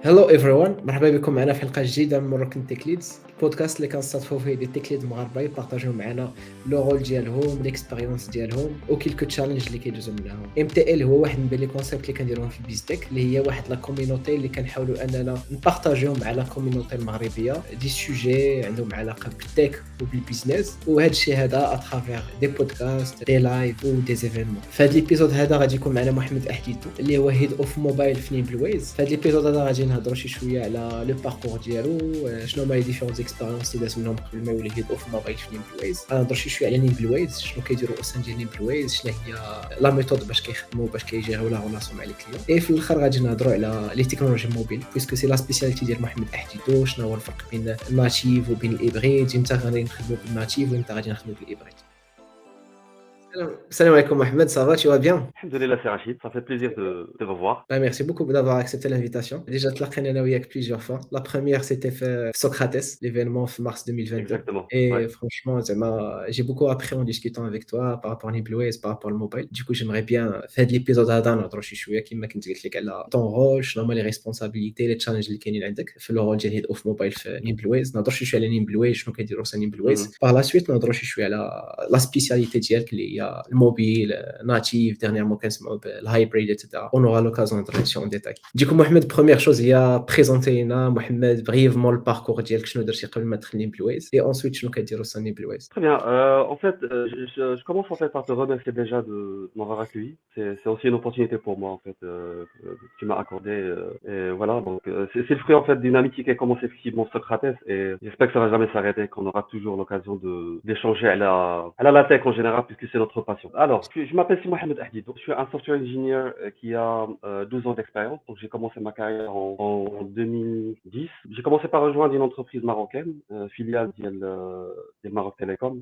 هلو ايفريون، مرحبا بكم معنا في حلقه جديده من مروكن تيك ليدز، البودكاست اللي كنستضيفوا فيه دي تيك ليد مغاربه يبارطاجيو معنا لو رول ديالهم، ليكسبيريونس ديالهم وكيلكو تشالنج اللي كيدوزو منهم. ام تي ال هو واحد من لي كونسيبت اللي كنديروهم في بيزتك، اللي هي واحد لا كوميونيتي اللي كنحاولوا اننا نبارطاجيو مع لا كوميونيتي المغربيه دي سوجي عندهم علاقه بالتك وبالبيزنس، وهذا الشيء هذا اترافير دي بودكاست دي لايف ودي زيفينمون. في هذا الابيزود هذا غادي يكون معنا محمد احديتو اللي هو هيد اوف موبايل في نيمبلويز. في هذا الابيزود هذا غادي نهضروا شي شويه على لو باركور ديالو، شنو هما لي ديفيرونس اكسبيريونس اللي داز منهم قبل ما يولي هيد اوف موبايل في نيمبلويز. غنهضروا شي شويه على نيمبلويز، شنو كيديروا اوسان ديال نيمبلويز، شنو هي لا ميثود باش كيخدموا باش كيجيريو لا ريلاسيون مع لي كليون. اي في الاخر غادي نهضروا على لي تكنولوجي موبيل بيسكو سي لا سبيسياليتي ديال محمد احديتو، شنو هو الفرق بين الناتيف وبين الهيبريد، امتى غادي نخدموا بالناتيف وامتى غادي نخدموا بالهيبريد. السلام عليكم Mohamed, ça va, tu vas bien? Alhamdoulilah, c'est Rachid, ça fait plaisir de te revoir. Merci beaucoup d'avoir accepté l'invitation. Déjà, تلاقينا أنا وياك plusieurs fois. La première, c'était في Socrates, l'événement en mars 2022. Exactement, ouais. Et franchement, j'ai beaucoup appris en discutant avec toi par rapport à Nibloes, par rapport au mobile. Du coup, j'aimerais bien faire de l'épisode هذا نهضروا شي شوية كيما كنت قلت لك على ton rôle، شنو هما les responsabilités، les challenges اللي كاينين عندك في الرول ديال هيد اوف موبايل في نيمبلويز. نهضروا شي شوية على نيمبلويز، شنو كيديروا سا نيمبلويز. Mhm. Par la suite, نهضروا شي شوية على لا سبيسياليتي ديالك اللي هي الموبيل natif, dernièrement كنسمعوا بالهايبريد etc. On aura l'occasion d'entrer dessus en détail. Du coup Mohamed, première chose هي présenter Mohamed brièvement le parcours ديالك، شنو درتي قبل ما تدخل نيمبلويز et ensuite شنو كديروا سا نيمبلويز. Très bien. En fait, je commence en fait par te remercier déjà de m'avoir accueilli. C'est aussi une opportunité pour moi en fait que tu m'as accordé. Et voilà, donc c'est le fruit en fait d'une amitié qui a commencé effectivement Socrates et j'espère que ça va jamais s'arrêter, qu'on aura toujours l'occasion de d'échanger à la tech en général puisque c'est notre passion. Alors, je m'appelle Si Mohamed Ahdid. Je suis un software engineer qui a 12 ans d'expérience. Donc j'ai commencé ma carrière en 2010. J'ai commencé par rejoindre une entreprise marocaine, filiale des Maroc Telecom.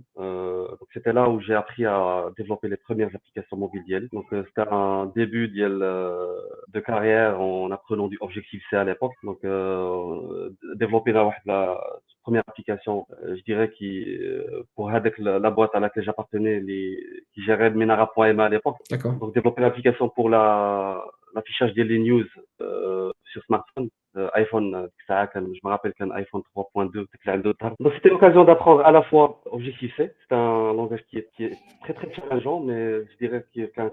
Donc c'était là où j'ai appris à développer les premières applications mobiles d'IEL. Donc c'était un début de carrière en apprenant du Objective-C à l'époque. Donc développer la première application, je dirais pour avec la boîte à laquelle j'appartenais, qui gérait Menara.ma à l'époque. D'accord. Donc développer l'application pour l'affichage des news sur smartphone. iPhone, je me rappelle qu'un iPhone 3.2. Donc c'était l'occasion d'apprendre à la fois Objective-C, c'est un langage qui est très très challengeant, mais je dirais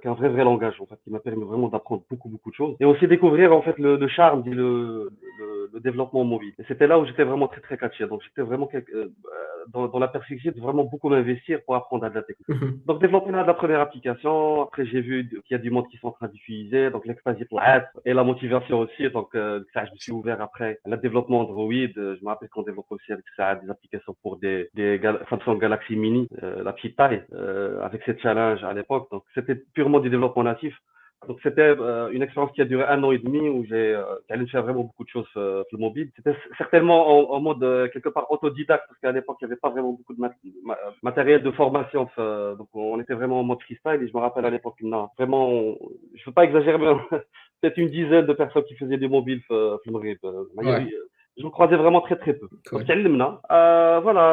qu'un vrai langage en fait, qui m'a permis vraiment d'apprendre beaucoup de choses et aussi découvrir en fait le charme le développement mobile. Et c'était là où j'étais vraiment très très catché. Donc j'étais vraiment dans la perspective de vraiment beaucoup m'investir pour apprendre à de la technique. Donc développer la première application. Après j'ai vu qu'il y a du monde qui sont en train d'utiliser, donc l'expérience et la motivation aussi. Donc ça, je me suis ouvert après le développement Android. Je me rappelle qu'on développe aussi avec ça des applications pour des Samsung Galaxy Mini, la petite taille, avec ces challenges à l'époque. Donc c'était purement du développement natif. Donc c'était une expérience qui a duré 1 an et demi où j'ai allé faire vraiment beaucoup de choses sur le mobile. C'était certainement en mode quelque part autodidacte parce qu'à l'époque il n'y avait pas vraiment beaucoup de matériel de formation. Donc on était vraiment en mode freestyle et je me rappelle à l'époque, non, vraiment, je veux pas exagérer, mais peut-être une dizaine de personnes qui faisaient du mobile في المغرب. Ouais. Je me croisais vraiment très très peu. Cool. Donc voilà,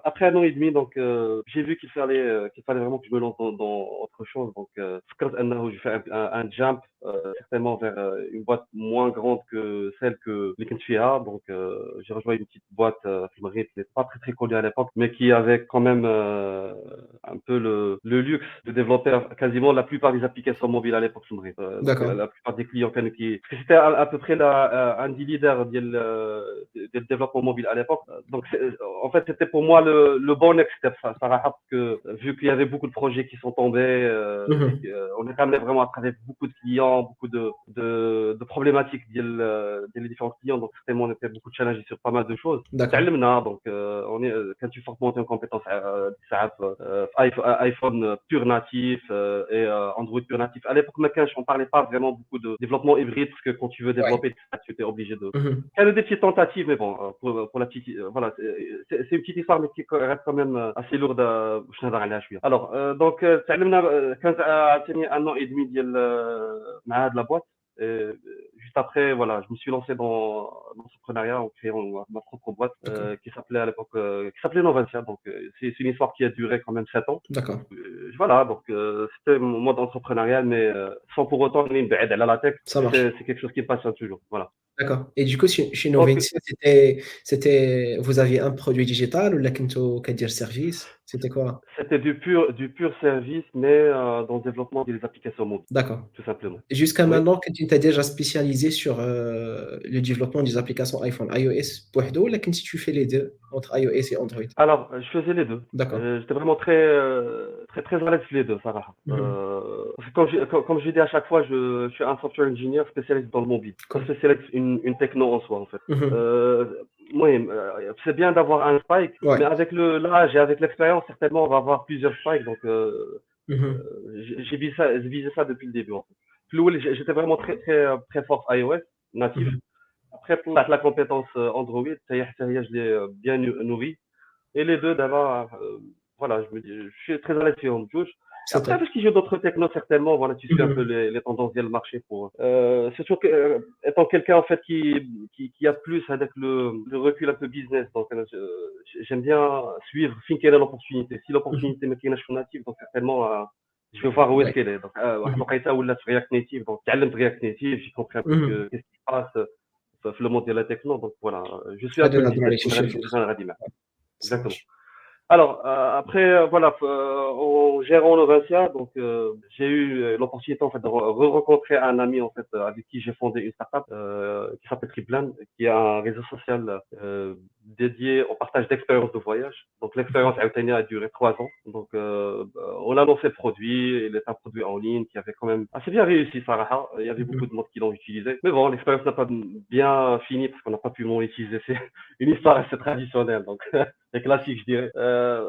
après 1 an et demi, donc j'ai vu qu'il fallait vraiment que je me lance dans autre chose. Donc je fais un jump certainement vers une boîte moins grande que celle que les Kentucky. Donc j'ai rejoint une petite boîte qui n'était pas très très connue à l'époque, mais qui avait quand même un peu le luxe de développer quasiment la plupart des applications mobiles à l'époque. Donc D'accord. la plupart des clients parce que c'était à peu près un des leaders du développement mobile à l'époque. Donc en fait c'était pour moi le bon next step, Sarah, parce que vu qu'il y avait beaucoup de projets qui sont tombés, on est amené vraiment à travailler avec beaucoup de clients, beaucoup de problématiques des différents clients. Donc certainement on était beaucoup challengés sur pas mal de choses. D'accord. Donc quand tu fortes monter en compétence iPhone pur natif et Android pur natif. À l'époque, on parlait pas vraiment beaucoup de développement hybride parce que quand tu veux Ouais. développer, tu étais obligé de. Il y a des petites tentatives, mais bon, pour la petite, voilà, c'est une petite histoire, mais qui reste quand même assez lourde. Alors, donc, كانت عاوتاني 1 an et demi مع هاد la boîte. Et juste après, voilà, je me suis lancé dans l'entrepreneuriat en créant ma propre boîte D'accord. qui s'appelait à l'époque qui s'appelait Novancia. Donc c'est une histoire qui a duré quand même 7 ans. D'accord. Voilà, donc c'était mon mode entrepreneurial, mais sans pour autant aller me à la tech. Ça marche. C'est quelque chose qui me passionne toujours. Voilà. D'accord. Et du coup, chez Donc Noventia, vous aviez un produit digital ou là, Kinto, dire service? C'était quoi? c'était du pur service, mais dans le développement des applications mobiles, D'accord. tout simplement. Et jusqu'à Oui. maintenant, que tu t'es déjà spécialisé sur le développement des applications iPhone, iOS, ou là, tu fais les deux entre iOS et Android? Alors, je faisais les deux. D'accord. J'étais vraiment très à l'aise sur les deux, Sarah. Mhm. Parce que comme je dis à chaque fois, je suis un software engineer spécialiste dans le mobile, pas Cool. spécialiste une techno en soi, en fait. Mhm. Oui, c'est bien d'avoir un spike, Ouais. mais avec l'âge et avec l'expérience, certainement, on va avoir plusieurs spikes. Donc, Mhm. j'ai visé ça depuis le début, en fait. Puis, oui, j'étais vraiment très fort iOS, natif. Mhm. Après, pour la compétence Android, ça y est, je l'ai bien nourri. Et les deux d'abord, voilà, je suis très à l'aise sur Home Touch. C'est Après, top. parce qu'il y a d'autres technos, certainement, voilà, tu suis un peu Mhm. les tendances du marché pour. Surtout que, étant quelqu'un en fait qui a plus avec le recul un peu business, donc j'aime bien suivre fin quelle est l'opportunité. Si Mhm. l'opportunité me tient native, donc certainement, je vais voir où est-ce Ouais. qu'elle est. Donc, واحد Mhm. الوقيته ولات في React Native, donc تعلمت React Native, j'ai compris un peu Mhm. qu'est-ce qui se passe le monde de la techno, donc voilà, je suis un peu le خلينا نهضروا business, على شي شي جوج. Ça exactement. marche. Alors, après, voilà, en gérant Novacia, donc j'ai eu l'opportunité en fait de rencontrer un ami en fait avec qui j'ai fondé une startup qui s'appelle Triplan, qui est un réseau social dédié au partage d'expériences de voyage. Donc l'expérience a duré 3 ans. Donc on a lancé le produit, il est un produit en ligne qui avait quand même assez bien réussi, Sarah. Il y avait beaucoup Mhm. de monde qui l'ont utilisé. Mais bon, l'expérience n'a pas bien fini parce qu'on n'a pas pu monétiser. C'est une histoire assez traditionnelle. Donc c'est classique, je dirais.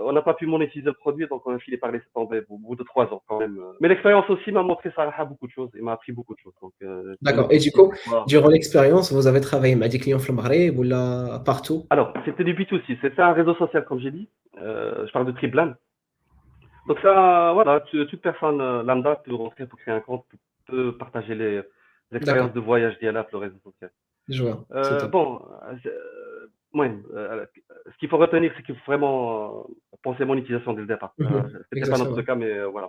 On n'a pas pu monétiser le produit, donc on a fini par laisser tomber au bout de 3 ans quand même. Mais l'expérience aussi m'a montré ça beaucoup de choses et m'a appris beaucoup de choses. Donc, j'ai eu D'accord. Et du l'opportunité coup, de voir. durant l'expérience, vous avez travaillé avec des clients au Maghreb ou là partout? Alors, c'était du B2C, c'était un réseau social, comme j'ai dit. Je parle de Triplan. Donc, ça, voilà, toute personne lambda peut rentrer pour créer un compte, peut partager les D'accord. expériences de voyage d'IA sur le réseau social. Je vois. C'est top. Bon, ouais, ce qu'il faut retenir, c'est qu'il faut vraiment penser à monétisation dès le départ. Mhm. C'était pas notre Exactement. cas, mais voilà.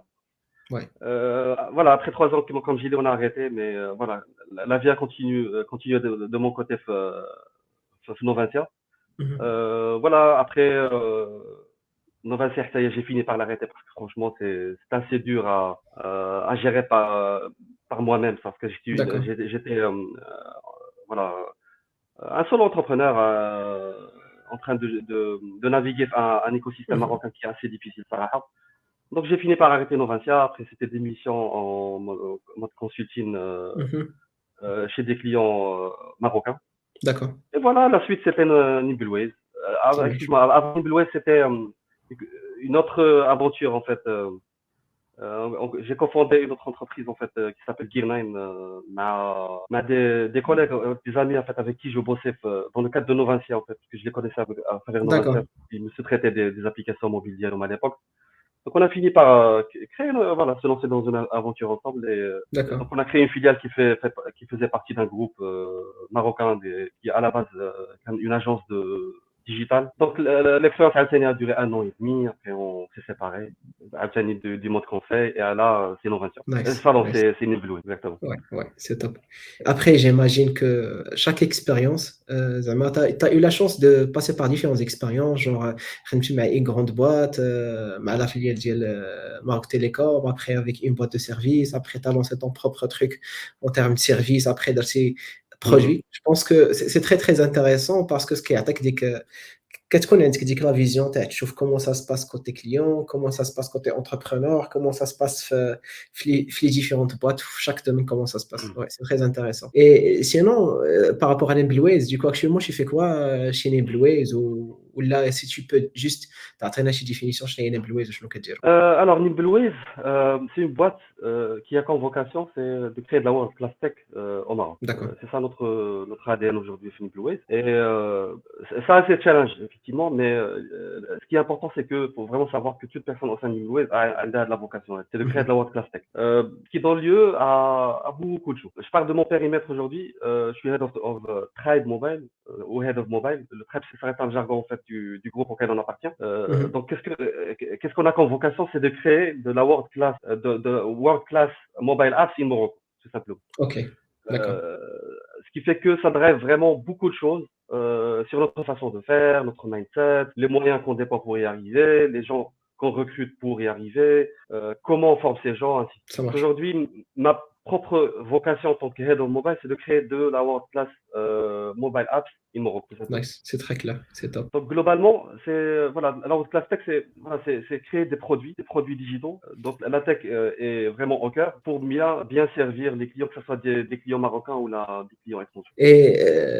Ouais. Voilà, après 3 ans, comme je dis, on a arrêté, mais voilà, la vie a continué de mon côté sur Novancia. Mhm. Voilà, après Novancia, ça y est, j'ai fini par l'arrêter parce que franchement, c'est assez dur à gérer par moi-même, parce que D'accord. j'étais voilà, un solo entrepreneur en train de naviguer un écosystème Mhm. marocain qui est assez difficile, Sarah. Donc j'ai fini par arrêter Novancia. Après, c'était des missions en mode consulting Mhm. chez des clients marocains. D'accord. Et voilà, la suite, c'était Nimbleways. Ça marche. Excuse-moi, avant Nimbleways, c'était une autre aventure, en fait. J'ai cofondé une autre entreprise, en fait, qui s'appelle Gear9, m'a des collègues, des amis, en fait, avec qui je bossais dans le cadre de Novancia, en fait, parce que je les connaissais à travers Novancia. D'accord. Ils me sous-traitaient des applications mobiles à l'époque. Donc on a fini par créer, voilà, se lancer dans une aventure ensemble et donc D'accord. on a créé une filiale qui faisait partie d'un groupe marocain qui à la base une agence de digitale. Donc l'expérience Altenia a duré 1 an et demi. Après on s'est séparés. Altenia du monde conseil et là c'est Noventure. Nice. Pardon, Nice. c'est Blue exactement. Ouais, ouais, c'est top. Après, j'imagine que chaque expérience, زعما t'as eu la chance de passer par différentes expériences, genre, خدمتي مع une grande boîte, مع la filiale ديال Maroc Télécom, après avec une boîte de service, après tu as lancé ton propre truc en termes de service, après درتي Mhm. produit. Je pense que c'est très, très intéressant parce que ce كيعطيك ديك كتكون عندك ديك la vision تاع تشوف comment ça se passe côté client, comment ça se passe côté entrepreneur, comment ça se passe في les différentes boîtes, chaque domaine, comment ça se passe. Mhm. Ouais, c'est très intéressant. Et sinon, par rapport à Nimbleways, du coup, actuellement, tu fais quoi chez Nimbleways ou là, si tu peux juste تعطينا شي définition شنو هي Nimbleways وشنو كديروا؟ Alors Nimbleways, c'est une boîte qui a comme vocation, c'est de créer de la world class tech au Maroc. D'accord. C'est ça notre ADN aujourd'hui chez Nimbleways. Et ça, c'est challenge effectivement, mais ce qui est important, c'est que faut vraiment savoir que toute personne au sein de Nimbleways a de la vocation, c'est de créer de Mhm. la world class tech, qui donne lieu à beaucoup de choses. Je parle de mon périmètre aujourd'hui. Je suis head of Tribe Mobile, au head of mobile. Le PrEP, ça reste un jargon en fait du groupe auquel on appartient. Donc qu'est-ce qu'on a comme vocation, c'est de créer de la world class, de world class mobile apps in Morocco, tout simplement. Ok, d'accord. Ce qui fait que ça drive vraiment beaucoup de choses sur notre façon de faire, notre mindset, les moyens qu'on dépend pour y arriver, les gens qu'on recrute pour y arriver, comment on forme ces gens, ainsi. Ça marche. Aujourd'hui, ma propre vocation en tant que head of mobile, c'est de créer de la world class mobile apps in Morocco. tout simplement. Nice, c'est très clair, c'est top. Donc globalement, voilà, la world class tech, c'est créer des produits digitaux. Donc la tech est vraiment au cœur pour bien servir les clients, que ce soit des clients marocains ou des clients étrangers. Et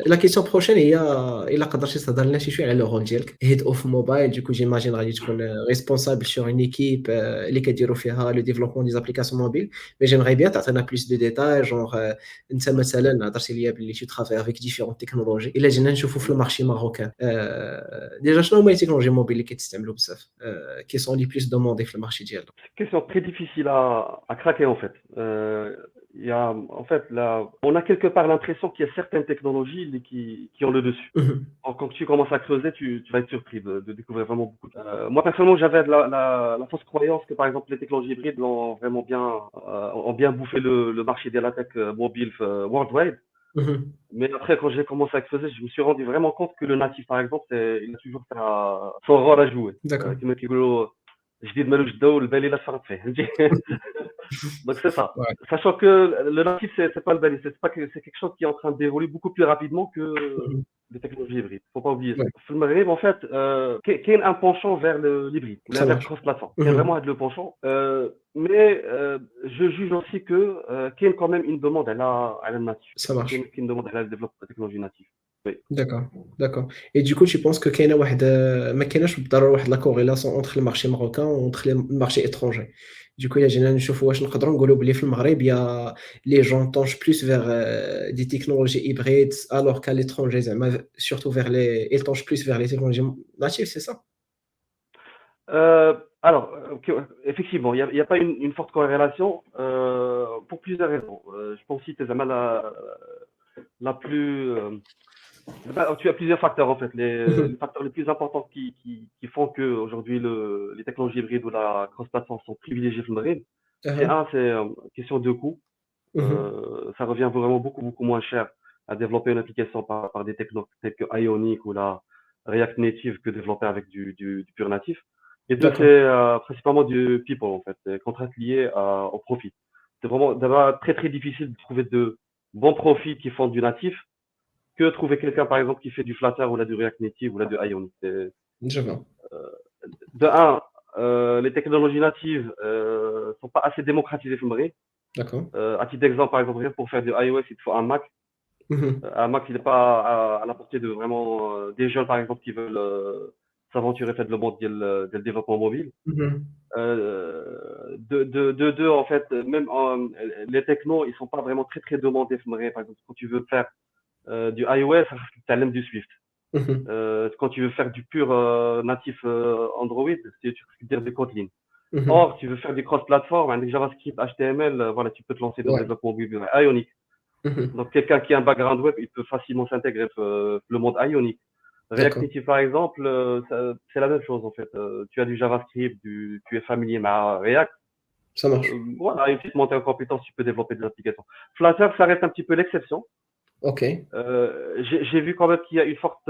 la question prochaine il a قدرتي تهضر لنا شي شويه على الرول ديالك هيد اوف موبايل du coup j'imagine غادي تكون responsable sur une équipe اللي كديروا فيها le développement des applications mobiles mais j'aimerais bien تعطينا plus de détails genre انت مثلا هضرتي ليا باللي tu travailles avec différentes technologies الا جينا نشوفوا في المارشي ماروكان ديجا شنو هما les technologies mobiles اللي كيتستعملوا بزاف qui sont les plus demandées في المارشي ديالنا C'est une question très difficile à craquer en fait. Il y a, en fait, là, on a quelque part l'impression qu'il y a certaines technologies qui ont le dessus. Alors, quand tu commences à creuser, tu vas être surpris de découvrir vraiment beaucoup. Moi, personnellement, j'avais la fausse croyance que, par exemple, les technologies hybrides ont bien bouffé le marché de la tech mobile worldwide. Mais après, quand j'ai commencé à creuser, je me suis rendu vraiment compte que le natif, par exemple, il a toujours son rôle à jouer. D'accord. جديد مالوش الضوء والبالي لا تفرط فيه donc c'est ça. Ouais. Sachant que le natif c'est pas le bali, c'est quelque chose qui est en train d'évoluer beaucoup plus rapidement que les technologies hybrides, faut pas oublier ça. Ouais. في المغرب en fait qu'il y a un penchant vers l'hybride, Ça vers marche. cross plateforme. Il y a vraiment le penchant mais je juge aussi que qu'il y a quand même une demande à la native. Ça marche. Qu'il y a une demande à la développement de technologie native. D'accord. Et du coup, tu penses que كاينه واحد ما كايناش بالضروره واحد لا كوريلاسيون entre le marché marocain entre le marché étranger. Du coup, il جينا نشوفوا واش نقدروا نقولوا بلي في المغرب يا les gens tendent plus vers des technologies hybrides alors qu'à l'étranger زعما surtout vers ils tendent plus vers les technologies natives, c'est ça? Alors, effectivement, il y a pas une forte corrélation pour plusieurs raisons. Je pense citer la plus tu as plusieurs facteurs en fait. Les facteurs les plus importants qui font que aujourd'hui les technologies hybrides ou la cross-platform sont privilégiées dans le Maghreb. C'est question de coût. Ça revient vraiment beaucoup moins cher à développer une application par des technos tels que Ionic ou la React Native que développer avec du pur natif. Et deux, c'est principalement du people en fait, des contraintes liées au profit. C'est vraiment d'abord très difficile de trouver de bons profits qui font du natif que trouver quelqu'un, par exemple, qui fait du Flutter ou là du React Native ou là du Ionic. Je vois. De un, les technologies natives sont pas assez démocratisées au Maghreb. D'accord. À titre d'exemple, par exemple, pour faire du iOS, il te faut un Mac. Un Mac, il n'est pas à la portée de vraiment des jeunes, par exemple, qui veulent s'aventurer faire le monde du développement mobile. Deux, en fait, même les technos, ils sont pas vraiment très demandés au Maghreb. Par exemple, quand tu veux faire du iOS, tu as du Swift. Quand tu veux faire du pur natif Android, tu peux dire du Kotlin. Or, tu veux faire du cross-platform, avec JavaScript, HTML, voilà, tu peux te lancer dans le développement mobile Ionic. Donc, quelqu'un qui a un background web, il peut facilement s'intégrer le monde Ionic. React Native, par exemple, c'est la même chose, en fait. Tu as du JavaScript, tu es familier avec React. Ça marche. Voilà, une petite montée en compétence, tu peux développer des applications. Flutter, ça reste un petit peu l'exception. Ok. J'ai vu quand même qu'il y a une forte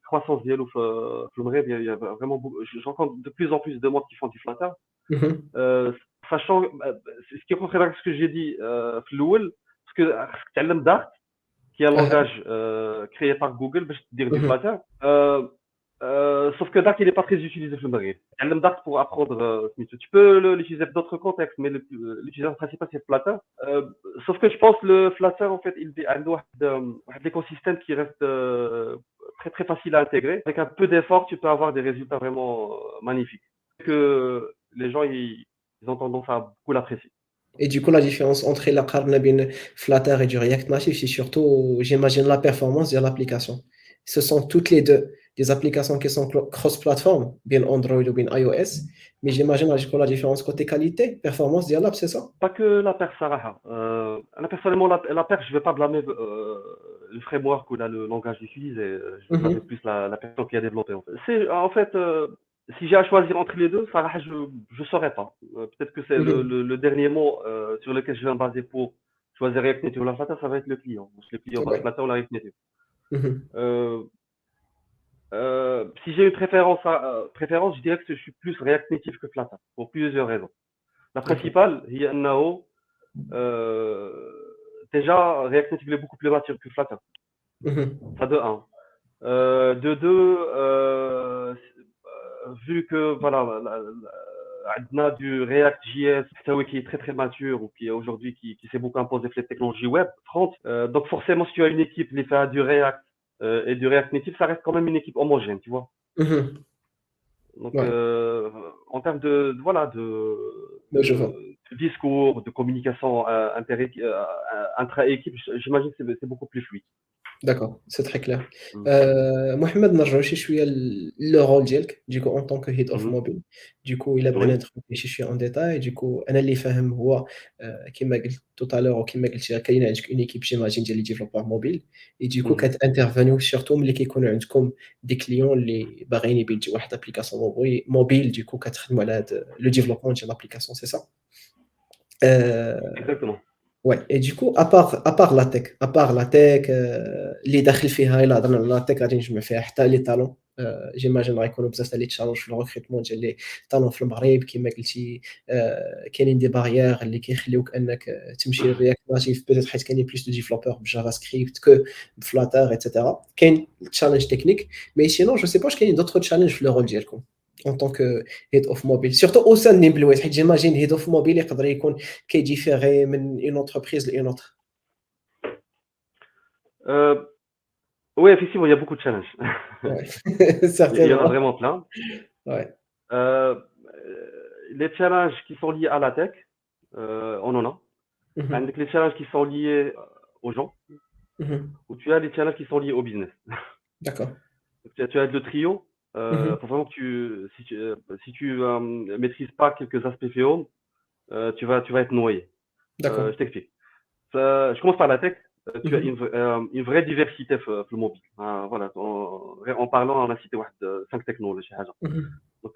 croissance d'IA il y a vraiment j'entends de plus en plus de monde qui font du Flutter. Sachant ce qui est contraire à ce que j'ai dit parce que تعلم Dart qui est un langage créé par Google باش dire du Flutter sauf que Dart il n'est pas très utilisé في المغرب. تعلم Dart pour apprendre tu peux l'utiliser dans d'autres contextes mais l'utilisation principale c'est Flutter. Sauf que je pense le Flutter en fait il a un écosystème qui reste très facile à intégrer. Avec un peu d'effort tu peux avoir des résultats vraiment magnifiques que les gens ils ont tendance à beaucoup l'apprécier. Et du coup, la différence entre la Carnabine Flutter et du React Native, c'est surtout, j'imagine, la performance de l'application. Ce sont toutes les deux des applications qui sont cross-platform, bien Android ou bien iOS, mais j'imagine que la différence côté qualité, performance ديال l'app, c'est ça? Pas que la perf صراحة. أنا personnellement la perf, je vais pas blâmer le framework ou là, le langage utilisé. Je vais blâmer Mhm, plus la personne qui a développé. En fait, si j'ai à choisir entre les deux, صراحة, je saurais pas. Peut-être que c'est mhm, le dernier mot sur lequel je vais me baser pour choisir React Native ou la Flutter, ça va être le client. Donc, le client ouais, Flutter ou la React Native. mhm, Euh, Si j'ai une préférence, je dirais que je suis plus React Native que Flutter pour plusieurs raisons. La d'accord. principale, هي أنه euh, déjà, React Native est beaucoup plus mature que Flutter. Mhm, Ça de un. De deux, vu que voilà, on a du React.js qui est très très mature ou qui est aujourd'hui qui s'est beaucoup imposé les technologies web, front. Donc forcément, si tu as une équipe qui fait du React et du React Native, ça reste quand même une équipe homogène, tu vois. mhm, Donc, ouais, en termes voilà, je vois. de discours, de communication intra-équipe, j'imagine que c'est beaucoup plus fluide. D'accord, c'est très clair. Mm. Mohamed, نرجعوا شي شويه le rôle ديالك en tant que head of Mhm. mobile. Du coup, il a بغينا Oui. ندخل فيه شي شويه en détail. Du coup, انا اللي فاهم هو كما قلت tout à l'heure وكما قلت كاين عندك une équipe j'imagine ديال les développeurs mobiles et du coup Mhm. كتانترفانيو surtout ملي كيكونوا عندكم des clients اللي باغيين يبيلديو واحد l'application mobile. Du coup كتخدموا على هاد le développement ديال l'application, c'est ça? Euh, Exactement. Ouais, et du coup, à part la tech, اللي داخل فيها إلا هضرنا على la tech غادي نجمع فيها حتى les talents. j'imagine غيكونوا بزاف تاع les challenges في الrecrutement ديال les talents في المغرب كما قلتي. كاينين des barrières اللي كيخليوك أنك تمشي للReact Native peut-être حيت كاينين plus de développeurs بجافا سكريبت que بفلاتر etc. كاين challenge technique, mais sinon je sais pas واش كاينين d'autres challenges في le rôle ديالكم en tant que head of mobile, surtout au sein de Nimbleway حيت j'imagine head of mobile يقدر يكون كيديفيري من une entreprise لune autre. Euh, oui, effectivement, il y a beaucoup de challenges. Ouais, Il y en a certainement. vraiment plein. Ouais. Euh, les challenges qui sont liés à la tech, on en a. Mhm. Avec les challenges qui sont liés aux gens, Mhm. ou tu as les challenges qui sont liés au business. D'accord. Tu as le trio. Mhm. Faut vraiment que si tu maîtrises pas quelques aspects FEO, tu vas être noyé. D'accord. Je t'explique. Je commence par la tech. Tu as Mhm. une vraie diversité في الموبile. Voilà, en parlant, on a cité 5 technologies. Mhm. Donc,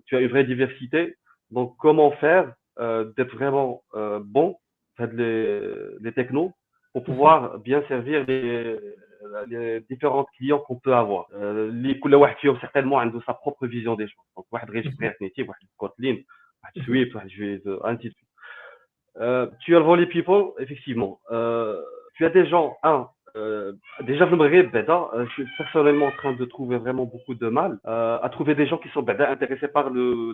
tu as une vraie diversité. Donc, comment faire d'être vraiment bon, faire les technos, pour Mhm. pouvoir bien servir les différents clients qu'on peut avoir. كل واحد فيهم certainement عنده sa propre vision des choses. Donc, واحد غير Mhm. React Native, واحد Kotlin, واحد Mhm. Swift, واحد ainsi de suite. Tu as le volet people, effectivement. Tu as des gens, déjà le Maghreb, je suis personnellement en train de trouver vraiment beaucoup de mal à trouver des gens qui sont intéressés par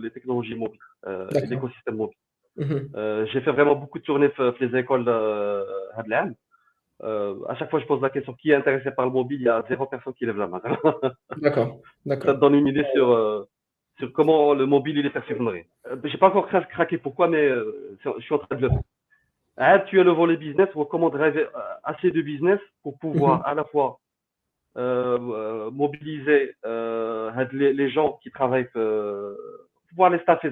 les technologies mobiles et D'accord. l'écosystème mobile. Mhm. J'ai fait vraiment beaucoup de tournées dans les écoles Hadlan. À chaque fois, je pose la question qui est intéressé par le mobile, il y a zéro personne qui lève la main. D'accord. Ça te D'accord. donne une idée sur comment le mobile il est perçu. J'ai pas encore craqué pourquoi, mais je suis en train de le faire. Tu as le volet business, ou comment driver assez de business pour pouvoir Mhm. à la fois mobiliser les gens qui travaillent, pouvoir les staffer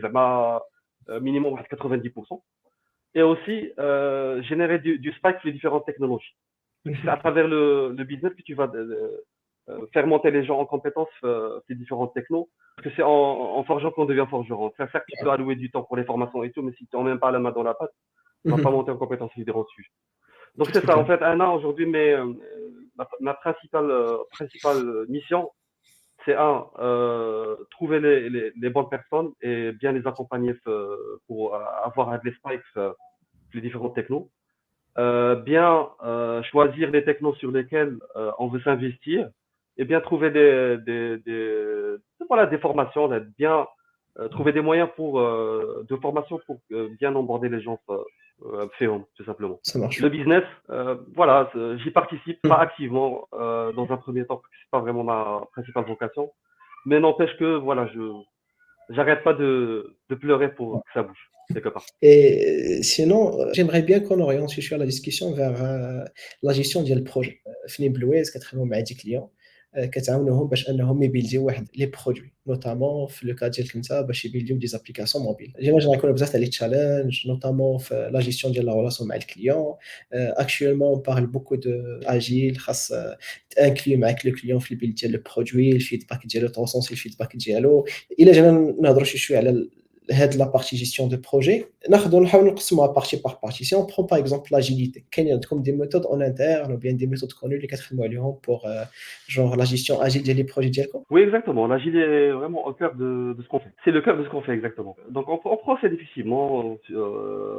minimum à 90%, et aussi générer du spike sur les différentes technologies. Parce que c'est à Mhm. travers le business que tu vas faire monter les gens en compétences ces différentes technos. Parce que c'est en forgeant qu'on devient forgeron. C'est certes, tu peux allouer du temps pour les formations et tout, mais si tu n'en mets pas la main dans la pâte, tu ne vas pas Mhm. monter en compétences leader dessus. Donc C'est c'est très ça, clair. en fait, un an aujourd'hui, mais ma principale mission, c'est trouver les bonnes personnes et bien les accompagner pour avoir des spikes les différents technos. Bien choisir les technos sur lesquels on veut s'investir et bien trouver voilà, des formations, bien trouver des moyens de formation pour bien emborder les gens FEOM, tout simplement. Ça marche. Le business, voilà, j'y participe pas Mhm. activement dans un premier temps, parce que c'est pas vraiment ma principale vocation, mais n'empêche que voilà, j'arrête pas de pleurer pour que ça bouge quelque part. Et sinon, j'aimerais bien qu'on oriente sur la discussion vers la gestion du projet. في Nimbleway, كتخدموا مع des clients. كتعاونهم باش انهم يبيلديو واحد لي برودوي نوتامون في لو كا ديالك انت باش يبيلديو دي زابليكاسيون موبيل. جيماجين غيكونوا بزاف تاع لي تشالنج نوتامون في لا جيستيون ديال لا ريلاسيون مع الكليون. اكشوالمون on parle beaucoup de agile خاص تانكليو معاك لو كليون في البيلد ديال لو برودوي الفيدباك ديالو ترونسونسي الفيدباك ديالو. الا جينا نهضروا شويه على هاد لا بارتي جيستيون دو بروجي نحاول نقسموها بارتي باغ بارتي. سي اون برون باغ اكزومبل لاجيليتي كاين عندكم دي ميثود اون انترن او بيان دي ميثود كونو اللي كتخدموا عليهم بور genre la gestion agile ديال لي بروجي ديالكم. Oui, exactement. L'agile est vraiment au cœur de ce qu'on fait. C'est le cœur de ce qu'on fait, exactement. Donc, on procède effectivement,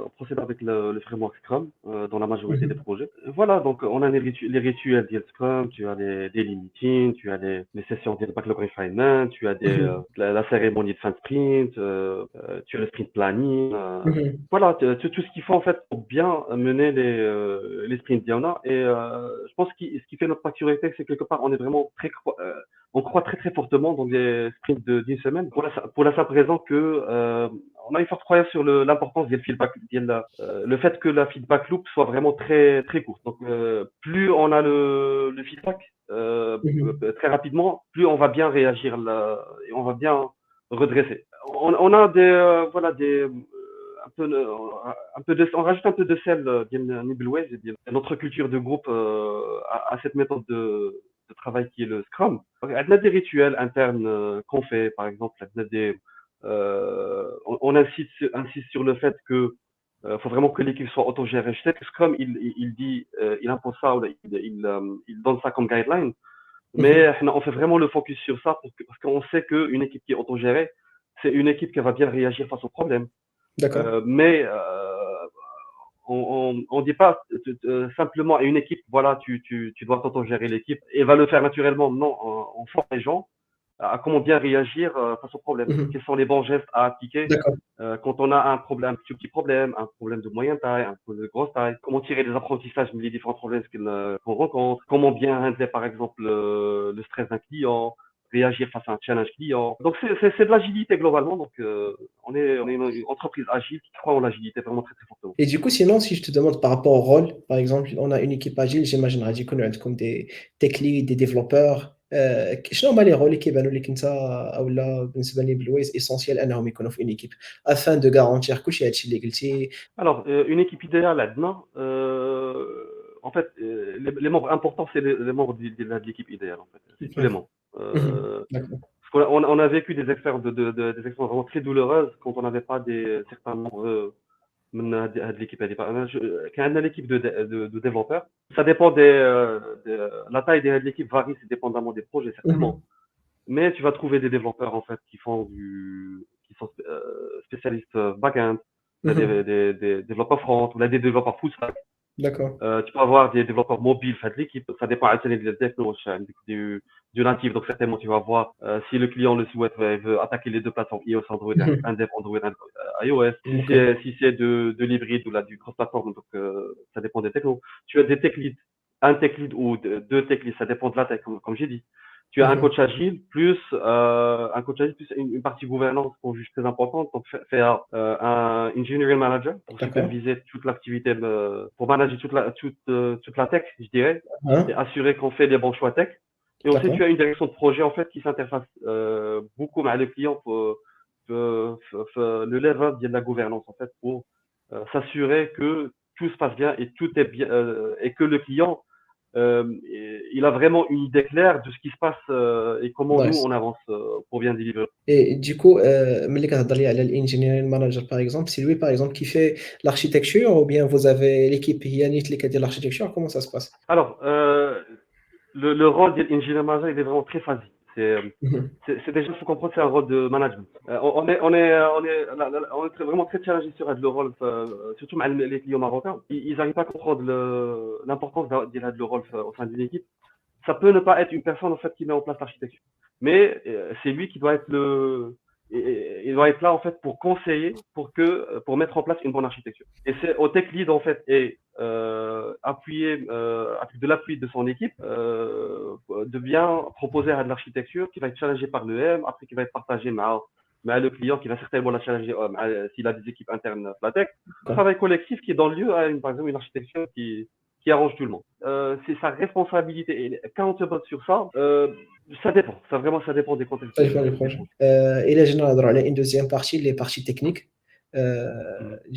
on procède avec le framework Scrum dans la majorité des projets. Voilà, donc on a les rituels de Scrum, tu as les daily meetings, tu as les sessions de backlog refinement, tu as la cérémonie de fin de sprint, tu as le sprint planning. Voilà, tout ce qu'il faut en fait pour bien mener les sprints Diana. Et je pense que ce qui fait notre maturité, c'est quelque part, on est vraiment on croit très très fortement dans des sprints d'une semaine pour la simple raison que on a une forte croyance sur l'importance du feedback, le fait que la feedback loop soit vraiment très très courte. Donc plus on a le feedback très rapidement, plus on va bien réagir et on va bien redresser. On a voilà des on rajoute un peu de sel Nibelway, notre culture de groupe à cette méthode de travail qui est le Scrum. On a des rituels internes qu'on fait, par exemple, on insiste sur le fait que faut vraiment que l'équipe soit autogérée. Je sais que Scrum, il dit, il impose ça, il donne ça comme guideline, mais on fait vraiment le focus sur ça parce qu'on sait qu'une équipe qui est autogérée, c'est une équipe qui va bien réagir face aux problèmes. Mais on dit pas simplement à une équipe, voilà, tu dois t'autogérer l'équipe et va le faire naturellement. Non, on forme les gens à comment bien réagir face aux problèmes. Quels sont les bons gestes à appliquer quand on a un problème, un petit problème, un problème de moyenne taille, un problème de grosse taille. Comment tirer des apprentissages des différents problèmes qu'on rencontre. Comment bien handler, par exemple, le stress d'un client. Réagir face à un challenge client. Donc c'est de l'agilité globalement. Donc on est une entreprise agile qui croit en l'agilité vraiment très très fortement. Et du coup, sinon, si je te demande par rapport au rôle, par exemple, on a une équipe agile, j'imagine غادي يكونوا عندكم des tech leads, des développeurs. شنو هما لي رول اللي كيبانوا لك انت اولا بالنسبه لي بالويز اسونسيال انهم يكونوا في اون ايكيب afin de garantir كلشي هادشي اللي قلتي. Alors une équipe idéale là-dedans, en fait les membres importants c'est les membres de l'équipe idéale en fait. C'est tous les membres. Parce qu'on a vécu des expériences des expériences vraiment très douloureuses quand on n'avait pas certains membres de l'équipe. Quand on a l'équipe de développeurs, ça dépend la taille de l'équipe varie, c'est dépendamment des projets certainement. Mais tu vas trouver des développeurs en fait qui sont spécialistes back-end, des développeurs front, ou des développeurs full stack. D'accord. Tu peux avoir des développeurs mobiles de l'équipe, ça dépend de techno, du natif. Donc certainement tu vas voir si le client le souhaite, il veut attaquer les deux plateformes iOS, Android, Android, iOS. Si c'est de l'hybride ou du cross-platform, donc ça dépend des technos. Tu as des tech leads, un tech lead ou deux tech leads, ça dépend de la tech, comme j'ai dit. Tu as un coach agile plus une partie gouvernance qu'on juge très importante, donc faire un engineering manager pour superviser toute l'activité, pour manager toute la tech, je dirais, et assurer qu'on fait les bons choix tech. Et ensuite, tu as une direction de projet en fait qui s'interface beaucoup avec le client pour le level de la gouvernance en fait pour s'assurer que tout se passe bien et tout est bien et que le client il a vraiment une idée claire de ce qui se passe et comment nous on avance pour bien délivrer. Et du coup, ملي كتهضر لي على الانجينيرين مانجر par exemple, c'est lui par exemple qui fait l'architecture ou bien vous avez l'équipe هي نيت اللي كدير l'architecture, comment ça se passe? Alors le rôle de l'ingénieur manager il est vraiment très phasé. C'est déjà, il faut comprendre, c'est un rôle de management. On est vraiment très challengé sur le rôle, surtout avec les clients marocains. Ils n'arrivent pas à comprendre l'importance de le rôle au sein d'une équipe. Ça peut ne pas être une personne en fait qui met en place l'architecture, mais c'est lui qui doit être il doit être là en fait pour conseiller, pour mettre en place une bonne architecture. Et c'est au tech lead en fait et appuyer avec de l'appui de son équipe de bien proposer de l'architecture qui va être challengée par l'EM, après qui va être partagée mais le client qui va certainement la challenger s'il a des équipes internes la tech. Un travail collectif qui dans le lieu a par exemple une architecture qui arrange tout le monde. sa responsabilité et accountable sur ça, ça dépend. Ça dépend des contextes. Ça dépend du projet. Et là, je vais parler une deuxième partie, les parties techniques.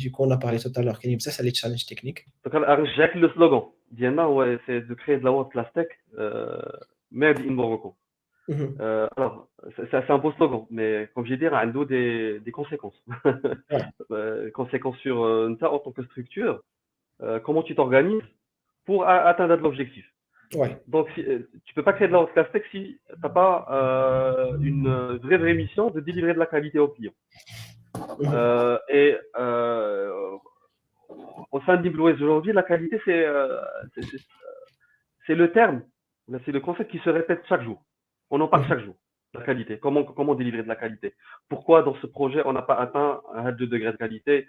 Du coup, on a parlé tout à l'heure qu'il y a ça, les challenges techniques. Donc, Jacques, le slogan, Diana, ouais, c'est de créer de la world class tech, made in Morocco. Alors, c'est un beau slogan, mais comme j'ai dit, il y a des conséquences. Ouais. Conséquences sur ça en tant que structure, comment tu t'organises pour atteindre l'objectif. Ouais. Donc, tu peux pas créer de la world class tech si tu n'as pas une vraie mission de délivrer de la qualité aux clients. Et au sein de DeepLOS aujourd'hui, la qualité, c'est le terme, c'est le concept qui se répète chaque jour. On en parle chaque jour. La qualité. Comment délivrer de la qualité? Pourquoi dans ce projet on n'a pas atteint un 2 degrés de qualité?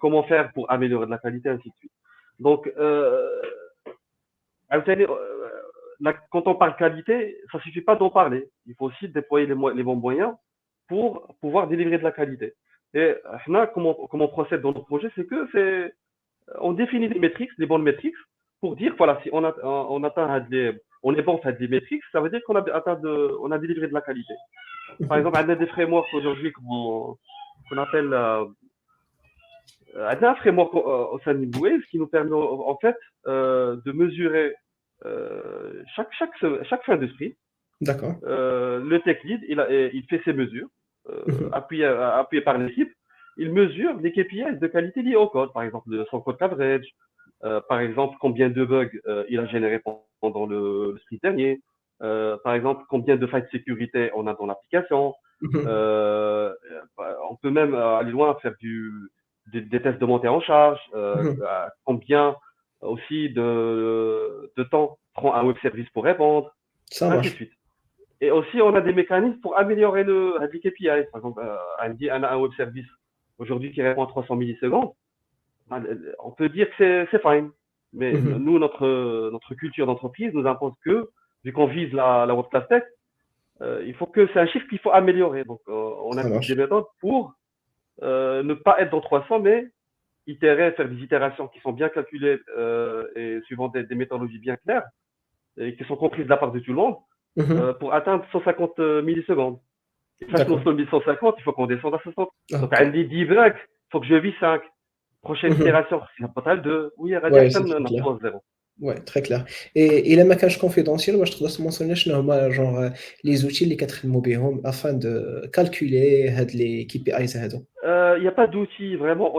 Comment faire pour améliorer de la qualité, ainsi de suite. Donc, quand on parle qualité, ça suffit pas d'en parler. Il faut aussi déployer les bons moyens pour pouvoir délivrer de la qualité. Et là, comment on procède dans nos projets, c'est que on définit des métriques, des bonnes métriques, pour dire voilà, si on atteint on est bon fait des métriques, ça veut dire qu'on a délivré de la qualité. Par exemple, on a des frameworks aujourd'hui qu'on appelle un framework au sein de Nimbuwave qui nous permet en fait de mesurer chaque fin de sprint. D'accord. Le tech lead, il fait ses mesures, appuyé par l'équipe. Il mesure les KPIs de qualité liés au code, par exemple son code coverage, par exemple combien de bugs il a généré pendant le sprint dernier, par exemple combien de failles de sécurité on a dans l'application. On peut même aller loin, faire des tests de montée en charge, combien aussi de temps prend un web service pour répondre, ainsi de suite. Et aussi, on a des mécanismes pour améliorer les KPI. Par exemple, on a un web service aujourd'hui qui répond à 300 millisecondes. On peut dire que c'est fine. Mais nous, notre culture d'entreprise nous impose que, vu qu'on vise la world class tech, il faut que c'est un chiffre qu'il faut améliorer. Donc, on a des méthodes pour ne pas être dans 300, mais itérer, faire des itérations qui sont bien calculées et suivant des méthodologies bien claires et qui sont comprises de la part de tout le monde. Pour atteindre 150 millisecondes. Et ça, nous sommes 150, il faut qu'on descende à 60. Donc, on dit 10 bugs, il faut que je vise 5. Prochaine itération, c'est un total de. Oui, radiation, on a 0. Ouais, très clair. Et il y a un maquage confidentiel, moi je trouve que mentionner genre les outils les quatre mobiles afin de calculer les KPIs. Il n'y a pas d'outils vraiment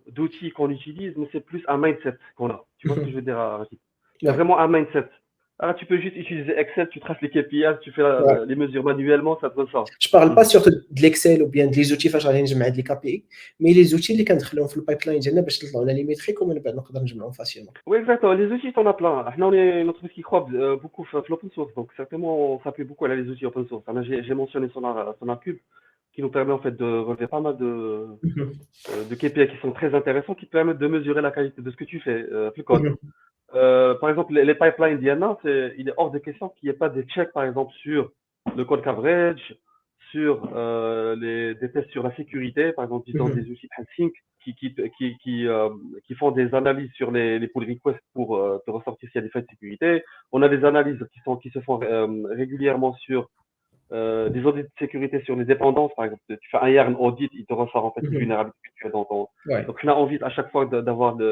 d'outils qu'on utilise, mais c'est plus un mindset qu'on a. Tu vois ce que je veux dire, Rachid? C'est vraiment un mindset. Ah, tu peux juste utiliser Excel, tu traces les KPIs, tu fais les mesures manuellement, ça te ressort. Je ne parle pas surtout de l'Excel ou bien des outils فاش غادي نجمع les KPI, mais les outils اللي كندخلوهم في البايبلاين ديالنا باش نطلعوا على les métriques ومن بعد نقدر نجمعهم facilement. Oui, exactement. Les outils, on a plein. Nous, on est une entreprise qui croit beaucoup sur l'open source, donc certainement, on s'appuie beaucoup à les outils open source. J'ai mentionné SonarCube, qui nous permet en fait de relever pas mal de KPI qui sont très intéressants, qui te permettent de mesurer la qualité de ce que tu fais, le code. Par exemple, les pipelines d'Iana, il est hors de question qu'il n'y ait pas des checks, par exemple, sur le code coverage, sur des tests sur la sécurité, par exemple, dans des outils Sync qui font des analyses sur les pull requests pour te ressortir s'il y a des failles de sécurité. On a des analyses qui se font régulièrement sur des audits de sécurité sur les dépendances, par exemple. Tu fais un YARN audit, il te ressort en fait une vulnérabilité que tu as dans ton. Donc, on a envie à chaque fois d'avoir de.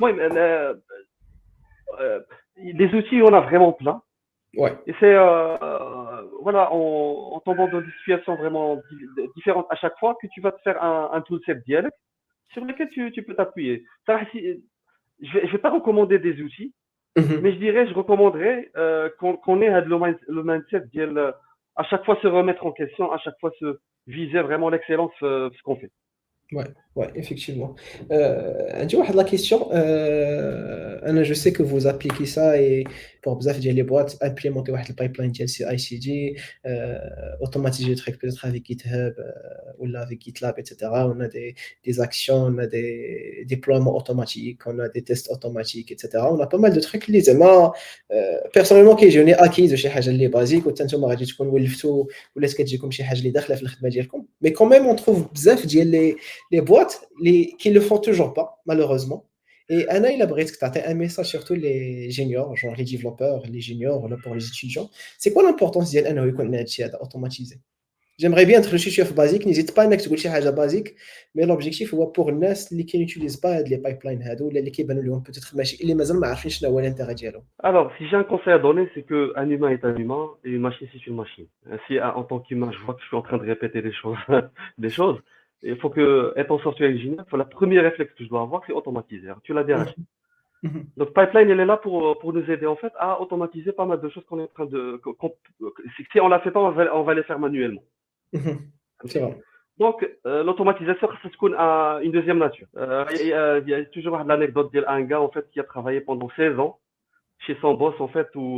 Moi, les outils, on a vraiment plein. Ouais. Et c'est voilà, en tombant dans des situations vraiment différentes à chaque fois que tu vas te faire un toolset dialogue sur lequel tu peux t'appuyer. Je vais pas recommander des outils, mais je recommanderais qu'on ait le mindset à chaque fois se remettre en question, à chaque fois se viser vraiment l'excellence ce qu'on fait. Ouais, effectivement. Tu vois, la question, je sais que vous appliquez ça et pour بزاف ديال les boîtes implémenter واحد le pipeline ديال CI/CD, automatiser le truc peut-être avec GitHub ou avec GitLab, etc. On a des actions, on a des déploiements automatiques, on a des tests automatiques, etc. On a pas mal de trucs اللي زعما personnellement كيجوني acquis شي حاجه اللي بازيك وحتى نتوما غادي تكون ولفتوا ولات كتجيكم شي حاجه اللي داخله في الخدمه ديالكم. Mais quand même on trouve بزاف ديال les boîtes qui ne le font toujours pas, malheureusement. Et Anna, il a brisé que tu as un message surtout les juniors, genre les développeurs, les juniors, là, pour les étudiants. C'est quoi l'importance d'Anna automatisé? J'aimerais bien être le chef basique, n'hésite pas à mettre quelque chose basique, mais l'objectif est pour les gens qui n'utilisent pas les pipelines هادو ولا اللي كيبانوا لهم peut-être ماشي اللي مازال ما عارفين شنو هو الانتريت ديالهم. Alors, si j'ai un conseil à donner, c'est que un humain est un humain et une machine c'est une machine. Si en tant qu'humain, je vois que je suis en train de répéter des choses, des choses, il faut que, étant software engineer, le premier réflexe que je dois avoir, c'est automatiser. Alors, tu l'as dit, Rachid. Mhm, mhm, Donc, Pipeline, elle est là pour nous aider en fait à automatiser pas mal de choses qu'on est en train de. Si on la fait pas, on va les faire manuellement. mhm. C'est vrai. Donc, l'automatisation, c'est une deuxième nature. Il y a toujours l'anecdote d'un gars en fait qui a travaillé pendant 16 ans chez son boss en fait où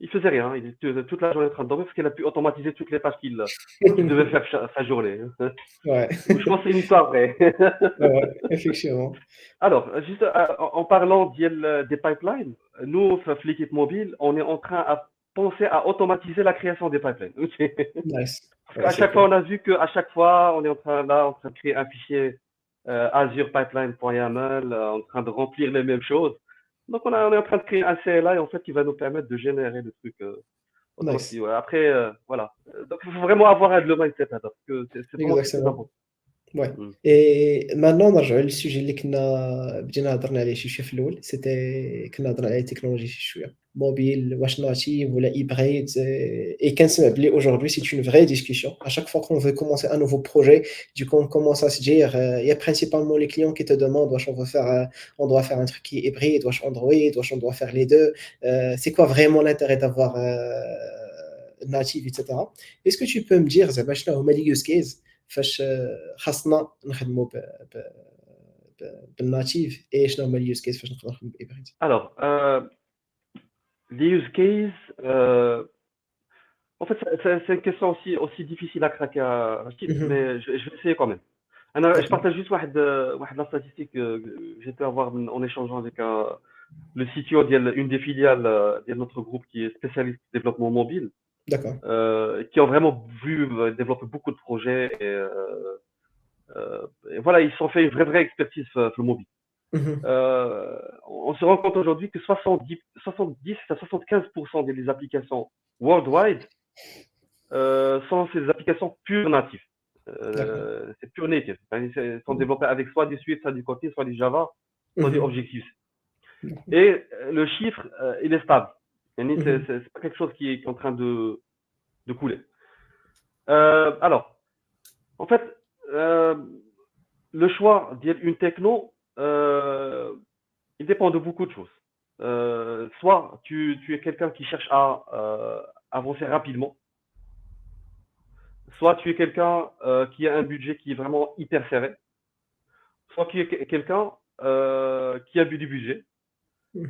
il faisait rien, il était toute la journée en train de dormir parce qu'il a pu automatiser toutes les tâches qu'il devait faire sa journée. Ouais, Je pense que c'est une histoire vraie. ouais, effectivement. Alors, juste en parlant des pipelines, nous, l'équipe mobile, on est en train à penser à automatiser la création des pipelines. Nice. Parce Ouais, qu'à c'est chaque fois, cool. on a vu qu'à chaque fois, on est en train de créer un fichier Azure Pipeline.yaml, en train de remplir les mêmes choses. Donc, on est en train de créer un CLI en fait qui va nous permettre de générer le truc automatique. Nice. Ouais. Après, voilà. Donc, il faut vraiment avoir le mindset là, parce que c'est vraiment très Exactement. important. Ouais. Mm. Et maintenant, نرجعوا للسوجي اللي كنا بدينا هضرنا عليه شي شويه في الاول سيتي كنا هضرنا على التكنولوجي شي شويه موبيل واش ناتيف ولا hybride et كنسمع بلي aujourd'hui c'est une vraie discussion à chaque fois qu'on veut commencer un nouveau projet du coup on commence à se dire il y a principalement les clients qui te demandent wesh on doit faire un truc qui est hybride wesh Android wesh on doit faire les deux c'est quoi vraiment l'intérêt d'avoir native etc. Est-ce que tu peux me dire زعما شنو هما les use cases فاش خاصنا نخدموا بالناتيف اي شنو هما اليوز كيس فاش نقدروا نخدموا بالهيبريد. Alors, les use cases, en fait, c'est une question aussi difficile à craquer à Rachid, mais je vais essayer quand même. Je D'accord. partage juste la statistique que j'ai pu avoir en échangeant avec le CTO d'une des filiales de notre groupe qui est spécialiste développement mobile, D'accord. qui ont vraiment vu développer beaucoup de projets et voilà, ils ont fait une vraie expertise sur le mobile. On se rend compte aujourd'hui que 70 à 75% des applications worldwide sont ces applications pure natives. D'accord. C'est pure native. Elles sont développées avec soit du Swift, soit du Kotlin, soit du Java, soit du Objective. Et le chiffre, il est stable. C'est pas quelque chose qui est en train de couler. Alors, en fait, le choix d'une techno, il dépend de beaucoup de choses. Soit tu es quelqu'un qui cherche à avancer rapidement, soit tu es quelqu'un qui a un budget qui est vraiment hyper serré, soit tu es quelqu'un qui a du budget,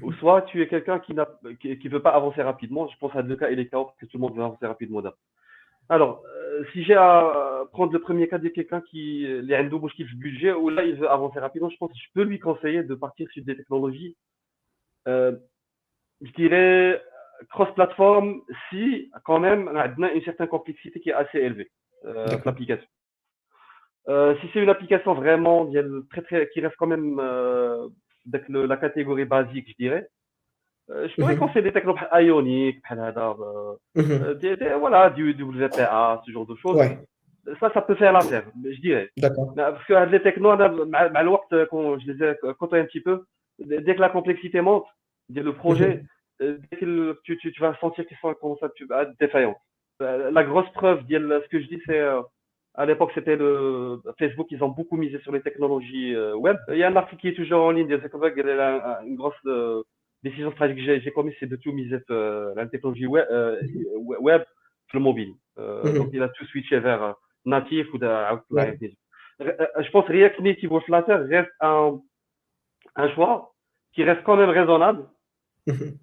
ou soit tu es quelqu'un qui veut pas avancer rapidement. Je pense à deux cas et les cas parce que tout le monde veut avancer rapidement. Alors, si j'ai à prendre le premier cas de quelqu'un qui est un double budget ou là il veut avancer rapidement, je pense que je peux lui conseiller de partir sur des technologies, je dirais cross-platform si quand même on a une certaine complexité qui est assez élevée l'application. Si c'est une application vraiment qui reste quand même la catégorie basique, je dirais, je pourrais conseiller des technologies ioniques, voilà, du WPA, ce genre de choses. Ouais. Ça peut faire l'affaire, je dirais. D'accord. Parce que les technos, quand je les ai côtoyés un petit peu, dès que la complexité monte, le projet, dès que tu vas sentir qu'ils sont comme ça, tu vas être défaillant. La grosse preuve, ce que je dis, c'est à l'époque, c'était le Facebook, ils ont beaucoup misé sur les technologies web. Il y a un article qui est toujours en ligne, une grosse décision stratégique que j'ai commise, c'est de tout miser sur la technologie web, sur le mobile. Donc, il a tout switché vers natif ou Ouais. je pense React Native ou Flutter reste un choix qui reste quand même raisonnable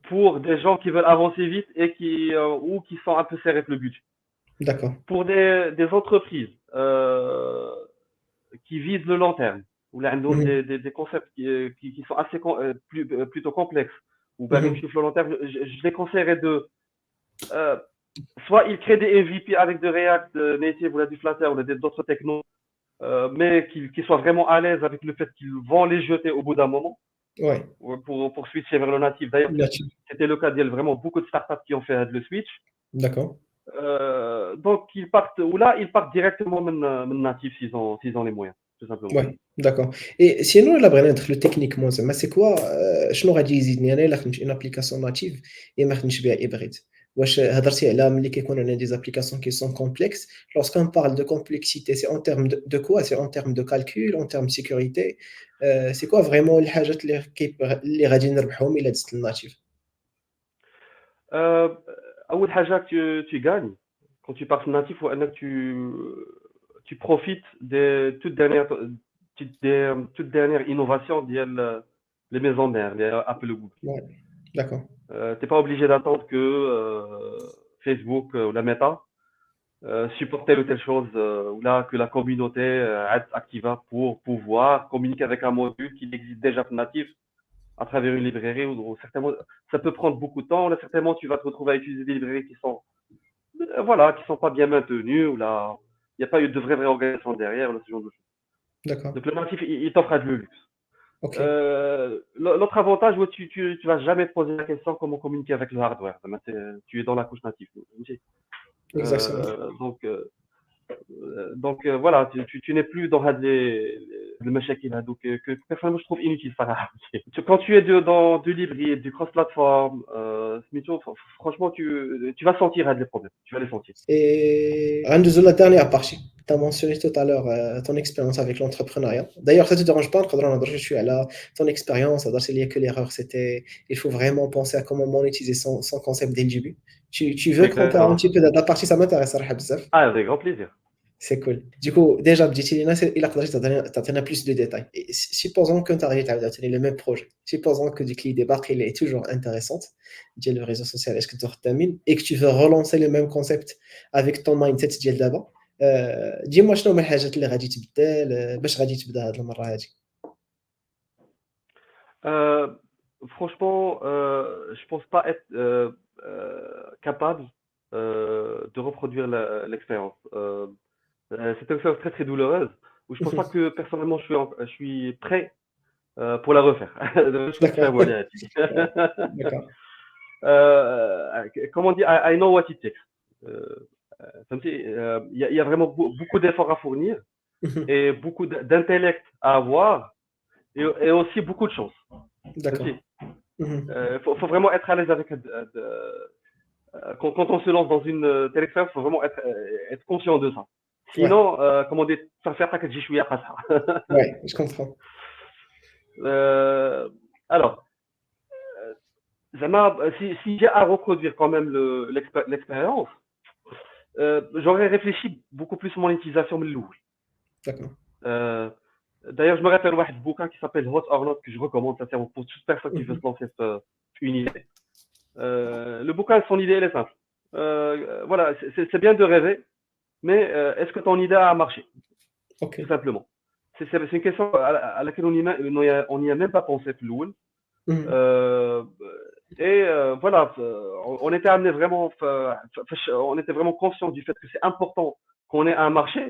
pour des gens qui veulent avancer vite et ou qui sont un peu serrés avec le budget. D'accord. Pour des entreprises qui visent le long terme, ou des concepts qui sont assez plutôt complexes, ou sur le long terme, je les conseillerais de soit ils créent des MVP avec de React Native ou du Flutter ou d'autres technos, mais qu'ils soient vraiment à l'aise avec le fait qu'ils vont les jeter au bout d'un moment. Ouais, pour switcher vers le natif. D'ailleurs, native. c'était le cas de vraiment beaucoup de startups qui ont fait le switch. D'accord. Donc, ils partent directement من natif s'ils ont les moyens, tout simplement. Ouais, d'accord. Et sinon, là, بغينا ندخلو techniquement زعما c'est quoi شنو غادي يزيدني انا الا خدمت une application native et ما خدمتش بها hybride واش هضرتي على ملي كيكون عندنا des applications qui sont complexes lorsqu'on parle de complexité c'est en termes de quoi c'est en termes de calcul en termes de sécurité c'est quoi vraiment الحاجات اللي غادي نربحهم الا دزت الناتيف Euh, أول حاجة tu gagnes quand tu passes natif ou que tu profites toutes dernières innovations les maisons mères, les Apple ou Google. ouais d'accord T'es pas obligé d'attendre que Facebook ou la Meta supporte telle ou telle chose ou là que la communauté activa pour pouvoir communiquer avec un module qui existe déjà natif à travers une librairie ou certainement ça peut prendre beaucoup de temps. Là, certainement, tu vas te retrouver à utiliser des librairies qui sont voilà, qui sont pas bien maintenues ou là, il n'y a pas eu de vraie organisation derrière, là, ce genre de choses. d'accord Donc le natif, il t'offre du luxe. ok L'autre avantage, ouais, tu vas jamais te poser la question comment communiquer avec le hardware. Tu es dans la couche native. exactement Voilà, tu n'es plus dans le mashakil que personnellement je trouve inutile. Sarah. Quand tu es dans du libre, du cross-platform, franchement, tu vas sentir les problèmes. Tu vas les sentir. Et Randozo, la dernière partie, tu as mentionné tout à l'heure ton expérience avec l'entrepreneuriat. D'ailleurs, ça ne te dérange pas, je suis à ton expérience, il n'y a que l'erreur, il faut vraiment penser à comment monétiser son concept dès le début. Tu veux qu'on parle un Exactement. petit peu de la partie, ça m'intéresse, ça bzaf. Ah, avec grand plaisir. C'est cool. Du coup, déjà, il a donné plus de détails. Et supposons que tu arrives à donner le même projet. Supposons que du client débarque, il est toujours intéressante. Dis le réseau social, est-ce que tu termines et que tu veux relancer le même concept avec ton mindset ديال d'abord. dis-moi شنو هما الحاجات اللي غادي تبدل باش غادي تبدا هذه المره هذه. Euh, Franchement, je pense pas être capable de reproduire l'expérience. C'est une expérience très très douloureuse où je pense pas que personnellement je suis prêt pour la refaire. Je suis très D'accord. voilà. D'accord. Comment dire, I know what it takes. Il y a vraiment beaucoup d'efforts à fournir et beaucoup d'intellect à avoir et aussi beaucoup de chance. D'accord. Faut vraiment être à l'aise avec quand on se lance dans une telle expérience, faut vraiment être conscient de ça. Ouais, Sinon, comment dire, ça fait attaquer du chouïa après ça. ouais, je comprends. Euh, alors, Zama, si j'ai à reproduire quand même l'expérience, j'aurais réfléchi beaucoup plus monétisation de l'ouvre. D'accord. D'ailleurs, je me rappelle un bouquin qui s'appelle Hot or Not que je recommande sincèrement pour toute personne qui veut se lancer sur une idée. Le bouquin, son idée, elle est simple. Voilà, c'est bien de rêver, mais est-ce que ton idée a marché? Ok. Tout simplement. C'est une question à laquelle on n'y a même pas pensé plus loin. Voilà, on était amené vraiment, on était vraiment conscient du fait que c'est important qu'on ait un marché.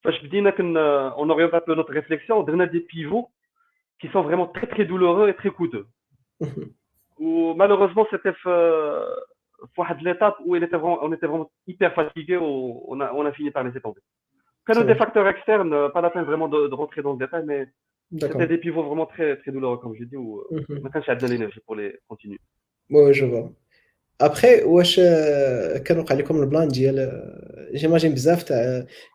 Je dis qu'on oriente un peu notre réflexion, on a des pivots qui sont vraiment très très douloureux et très coûteux. Où malheureusement c'était l'étape où on était vraiment hyper fatigué, on a fini par laisser tomber. Quand Très même des bien. facteurs externes, pas la peine vraiment de rentrer dans le détail, mais c'était D'accord. des pivots vraiment très très douloureux comme je dis où maintenant j'ai de l'énergie pour les continuer. Ouais, je vois. Après, واش كان وقع لكم البلان ديال جيماجين بزاف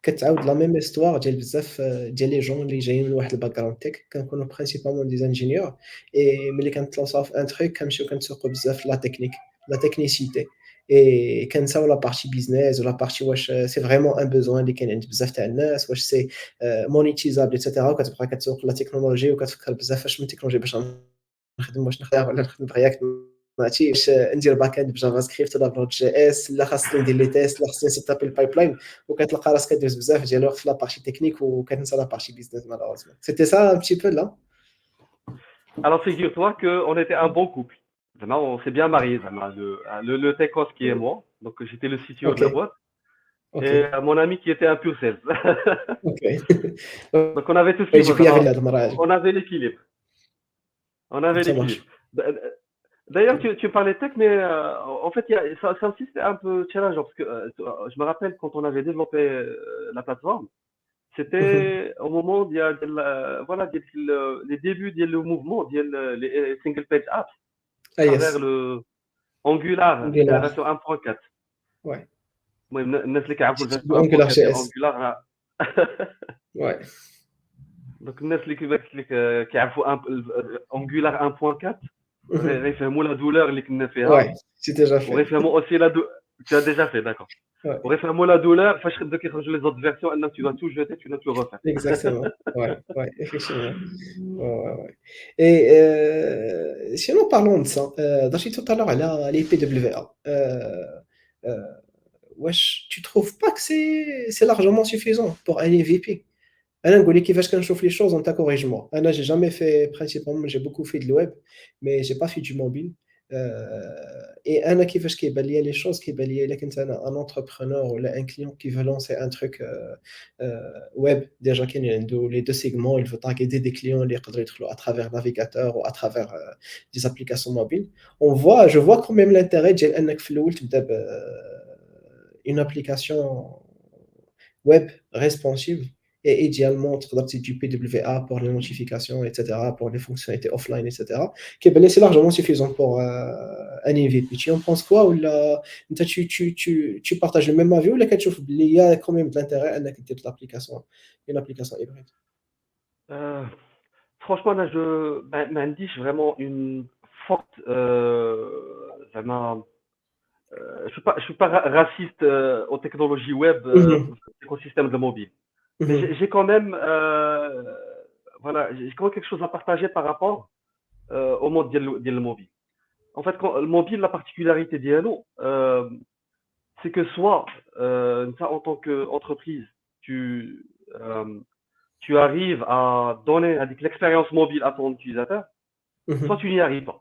كتعاود لا ميم هيستوار ديال بزاف ديال لي جون اللي جايين من واحد الباك جراوند تك كنكونوا برينسيبالمون دي زانجينيور اي ملي كنتلونساو في ان تروك كنمشيو كنسوقوا بزاف لا تكنيك لا تكنيسيتي اي كنساو لا بارتي بيزنس ولا بارتي واش سي فريمون ان بوزوان اللي كاين عند بزاف تاع الناس واش سي مونيتيزابل ايتترا وكتبقى كتسوق لا تكنولوجي وكتفكر بزاف واش من تكنولوجي باش نخدم واش نخدم ولا نخدم برياكت ماشي باش ندير باك اند بجافا سكريبت ولا بنوت جي اس لا خاصني ندير لي تيست لا خاصني نسيتابي البايب لاين وكتلقى راسك كدوز بزاف ديال الوقت في لا بارتي تكنيك وكتنسى لا بارتي بيزنس مالوروزمون سيتي سا ان بتي بو لا Alors figure-toi qu'on était un bon couple. Vraiment, on s'est bien mariés, le techos qui est moi, donc j'étais le CTO de اوكي la boîte, et اوكي mon ami qui était un pur sales. اوكي Donc on avait tout ce qu'il وي faut, ديكو يافي vraiment, هاد المره هادي on avait l'équilibre. On avait Ça les clips. marche. D'ailleurs, tu parlais tech, mais en fait, ça aussi, c'était un peu challengeant parce que je me rappelle quand on avait développé la plateforme, Mhm. c'était au moment voilà, les débuts du mouvement, les single page apps, Ah, à travers yes. le Angular, c'était la Angular. version 1.4. Ouais. المهم الناس اللي كيعرفوا C'est الفيرسيون Angular 1.4 ديال JS. انجولار. Ouais. دونك الناس اللي كيعرفوا انجولار 1.4 Mhm. غيفهموا la douleur اللي كنا Ouais, فيها. c'est déjà fait. وغيفهموا aussi la douleur. Tu as déjà fait, d'accord. Ouais, وغيفهموا la douleur فاش بداو كيخرجوا les autres versions انك tu dois tout jeter, tu dois tout refaire. exactement. Ouais, ouais, effectivement. Ouais, ouais, ouais. Et sinon, parlons de ça. Dachi, tout à l'heure, elle a les PWA. Wesh, tu trouves pas que c'est largement suffisant pour un MVP? انا نقول لك كيفاش كنشوف les choses, on t'a corrige-moi. انا j'ai jamais fait, principalement j'ai beaucoup fait de web mais j'ai pas fait du mobile. Et انا كيفاش كيبان لي les choses, كيبان لي الا كنت انا un entrepreneur ولا un client qui veut lancer un truc web, déjà كاين عنده les deux segments, il veut targeter des clients اللي يقدروا يدخلوا à travers navigateur ou à travers des applications mobiles. Je vois quand même l'intérêt ديال انك في الاول تبدا une application web responsive et idéalement du PWA pour les notifications, etc., pour les fonctionnalités offline, etc., qui est c'est largement suffisant pour un MVP. Tu en penses quoi? Ou là, tu partages le même avis ou là, il y a quand même de l'intérêt à l'application, une application hybride? Euh, Franchement, là, ما عنديش vraiment une forte زعما je suis pas raciste aux technologies web Mhm, في l'écosystème de mobile. Mais mhm, j'ai quand même voilà, j'ai quand même quelque chose à partager par rapport au monde ديال الموبيل. En fait, quand le mobile, la particularité ديالو c'est que soit ça, en tant qu'entreprise, euh, tu arrives à donner avec l'expérience mobile à ton utilisateur, soit mhm. tu n'y arrives pas.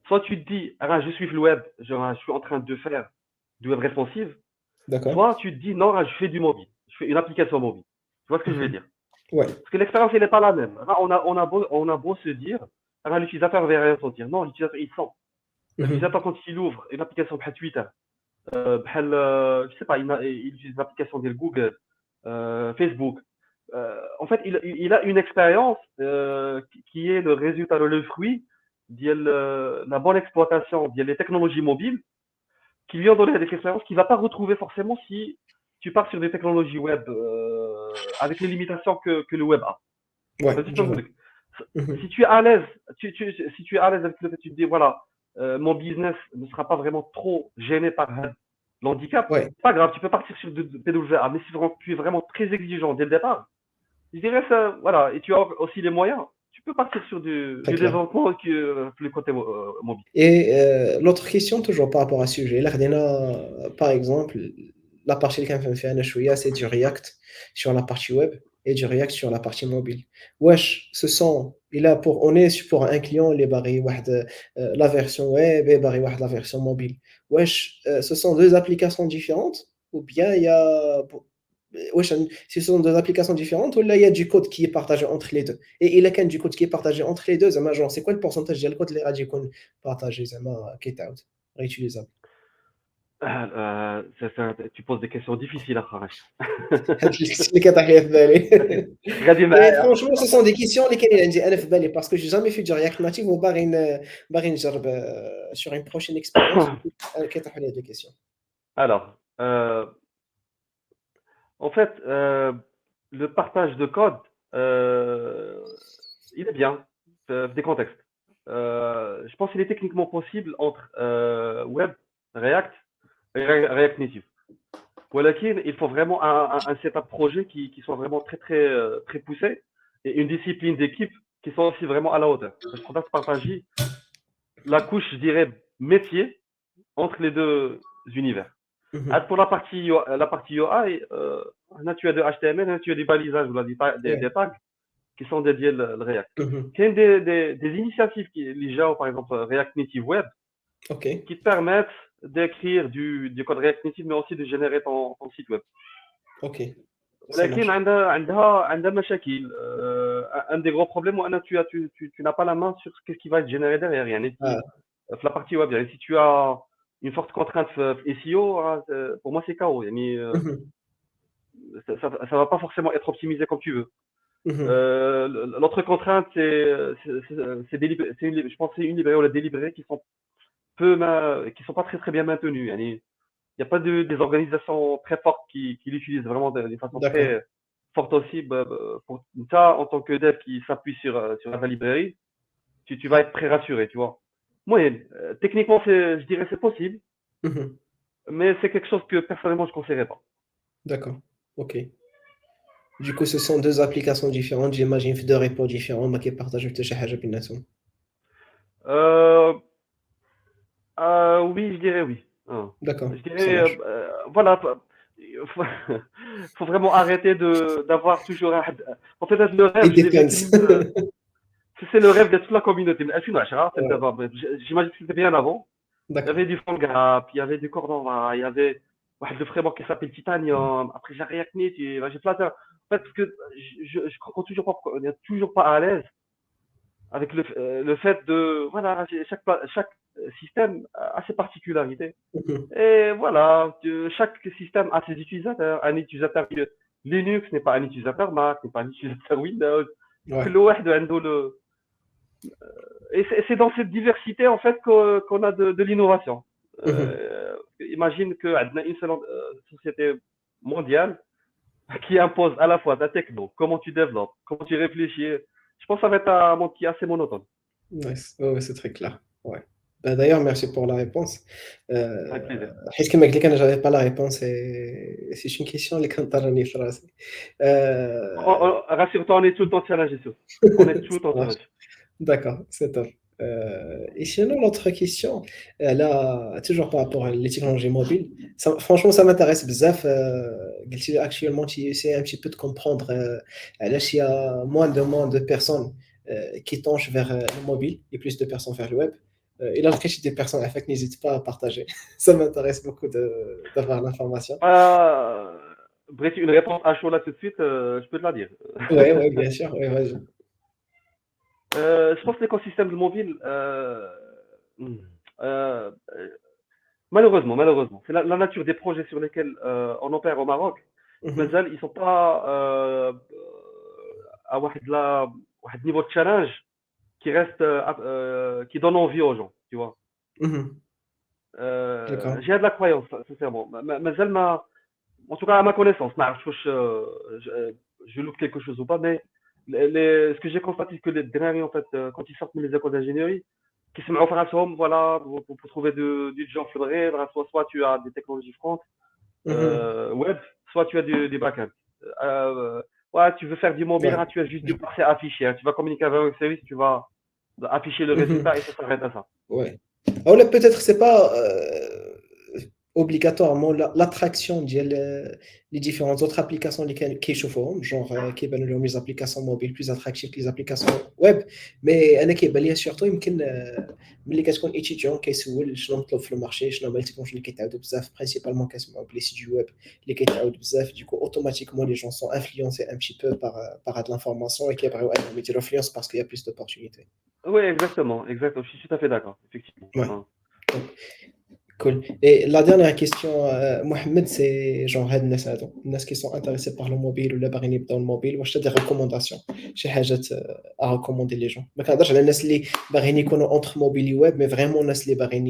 Soit tu te dis, ah, je suis le web, je suis en train de faire du web responsive, D'accord. soit tu te dis, non, je fais du mobile, je fais une application mobile. Tu vois ce que je veux Mhm. dire? Ouais. Parce que l'expérience, elle n'est pas la même. On a beau se dire, ah, l'utilisateur ne va rien sentir. Non, l'utilisateur, il sent. Mhm. L'utilisateur, quand il ouvre une application de Twitter, je sais pas, il utilise l'application de Google, Facebook. En fait, il a une expérience qui est le résultat, le fruit de la bonne exploitation des technologies mobiles qui lui ont donné des expériences qu'il ne va pas retrouver forcément si tu pars sur des technologies web avec les limitations que le web a. Ouais, Vas-y, je vois. si Mhm. tu es à l'aise, si tu es à l'aise avec le fait que tu te dis, voilà, mon business ne sera pas vraiment trop gêné par l'handicap, Ouais, c'est pas grave, tu peux partir sur de PWA, mais si vraiment, tu es vraiment très exigeant dès le départ, je dirais ça, voilà, et tu as aussi les moyens, tu peux partir sur très du clair. développement que le côté mobile. Et l'autre question, toujours par rapport à ce sujet, là, par exemple, la partie اللي كنفهم فيها أنا شوية, c'est du React sur la partie web et du React sur la partie mobile. Wesh, on est pour un client, il est barré la version web et barré la version mobile. Wesh, ce sont deux applications différentes ou bien il y a, wesh, ce sont deux applications différentes ou là il y a du code qui est partagé entre les deux? Et il y a du code qui est partagé entre les deux, genre, c'est quoi le pourcentage de code اللي غادي يكون partagé زعما كيتعاود réutilisable? Tu poses des questions difficiles à Kharaj. هاد الكيسيون اللي كطيح ليا في بالي. غادي Et معايا. franchement, ce sont des questions اللي كاينين عندي انا في بالي parce que j'ai jamais fait du React Native باغي نجرب sur une prochaine expérience كيطيحوا لي هاد les questions. Alors, en fait, le partage de code, euh, il est bien, des contextes. Je pense qu'il est techniquement possible entre Web, React et React Native. ولكن il faut vraiment un setup projet qui soit vraiment très poussé et une discipline d'équipe qui soit aussi vraiment à la hauteur. Je crois pas partager la couche, je dirais, métier entre les deux univers. Mhm. Pour la partie UI, là, tu as de HTML, là, tu as des balisages, ou des Ouais. tags qui sont dédiés au React. Mhm. Il y a des initiatives, les gens, par exemple, React Native Web, Ok. qui te permettent d'écrire du code React Native, mais aussi de générer ton site web. Ok. Ça ولكن marche. عندها مشاكل. Un des gros problèmes وأن tu n'as pas la main sur ce qui va être généré derrière. يعني Ah, في la partie web, يعني si tu as une forte contrainte في SEO, pour moi c'est KO. يعني mhm, ça va pas forcément être optimisé comme tu veux. mhm. L'autre contrainte, je pense que c'est une librairie ou la des librairies qui sont pas très très bien maintenues. يعني il n'y a pas des organisations très fortes qui l'utilisent vraiment de façon D'accord. très forte aussi. Pour ça, en tant que dev qui s'appuie sur la librairie, tu vas être très rassuré, tu vois. Moyenne. Techniquement, je dirais c'est possible, Mhm. mais c'est quelque chose que personnellement je ne conseillerais pas. D'accord. Ok. Du coup, ce sont deux applications différentes, j'imagine, deux repos différents, mais qui partagent peut-être quelque chose بيناتهم. Euh, oui, je dirais oui. Hein. D'accord, Je ça dirais, marche. voilà, il faut, faut vraiment arrêter d'avoir toujours en fait, le rêve, It je l'ai vécu. depends. C'est le rêve de toute la communauté. Mais 2010, Ouais, j'imagine que c'était bien avant. Il y avait d'accord. du Fangraph, il y avait du Cordova, il y avait le framework qui s'appelle Titanium. Après, j'ai React Native, j'ai Flutter. En fait, parce que je comprends toujours pas pourquoi on n'est toujours pas à l'aise avec le fait de, voilà, chaque système a ses particularités. Mhm. Et voilà, chaque système a ses utilisateurs. Un utilisateur Linux n'est pas un utilisateur Mac, n'est pas un utilisateur Windows. Ouais. كل واحد عنده Et c'est dans cette diversité en fait qu'on a de l'innovation. Mhm. Imagine qu'on a une seule société mondiale qui impose à la fois ta techno, comment tu développes, comment tu réfléchis. Je pense que ça va être un monde qui est assez monotone. Nice. Ouais, ouais, c'est très clair. Ouais. Bah, d'ailleurs, merci pour la réponse. Avec plaisir. حيت كما قلت لك انا j'avais pas la réponse et c'est une question اللي كانت طراني في راسي. Rassure-toi, on est tout le temps challengé sur. On est tout le Ça temps marche. challengé. D'accord, c'est top. Et sinon, l'autre question, là, toujours par rapport à les technologies mobiles, franchement, ça m'intéresse bzaf. Actuellement, tu essaies un petit peu de comprendre là, s'il y a moins de personnes qui penchent vers le mobile et plus de personnes vers le web. Et là, le des personnes, en fait, n'hésite pas à partager. Ça m'intéresse beaucoup d'avoir l'information. Euh, Bref, une réponse à chaud là tout de suite, je peux te la dire. Ouais, ouais, bien sûr. Ouais, vas-y. Je pense que l'écosystème de mobile, hmm, euh, malheureusement, c'est la nature des projets sur lesquels on opère au Maroc. Mhm, مازال ils sont pas à واحد niveau de challenge qui reste qui donne envie aux gens, tu vois. mhm. D'accord. J'ai de la croyance, sincèrement. مازال en tout cas à ma connaissance, ما عرفتش واش je loupe quelque chose ou pas, mais ce que j'ai constaté, c'est que les derniers, en fait, quand ils sortent les écoles d'ingénierie, qui se mettent en France, voilà, pour trouver du job, faudrait, soit tu as des technologies front, Mhm. web, soit tu as des backend. Ouais, tu veux faire du mobile, Ouais. hein, tu as juste du passer affiché. Hein, tu vas communiquer avec un service, tu vas afficher le Mhm. résultat et ça s'arrête à ça. Ouais. Alors là, peut-être c'est pas obligatoirement l'attraction les différentes autres applications qui chauffent, genre qui ben les applications mobiles plus attractives que les applications web, mais انا كيبان لي surtout يمكن ملي كتكون étudiant كيسول شنو مطلوب في المارشي شنو هما التكنولوجي اللي كيتعاودوا بزاف principalement كنسمعوا بلي سي du web اللي كيتعاود بزاف du coup automatiquement les gens sont influencés un petit peu par de l'information et كيبغيو انهم يديروا influence parce qu'il y a plus d'opportunités. Oui, exactement. Je suis tout à fait d'accord, effectivement. Ouais. Hein. Cool. Et la dernière question, Mohamed, c'est genre هاد الناس هادو الناس qui sont intéressés par le mobile ou اللي باغيين يبداو الموبيل واش des recommandations شي حاجات à recommander les gens ما كنهضرش على الناس اللي باغيين يكونوا entre mobile و web mais vraiment الناس اللي باغيين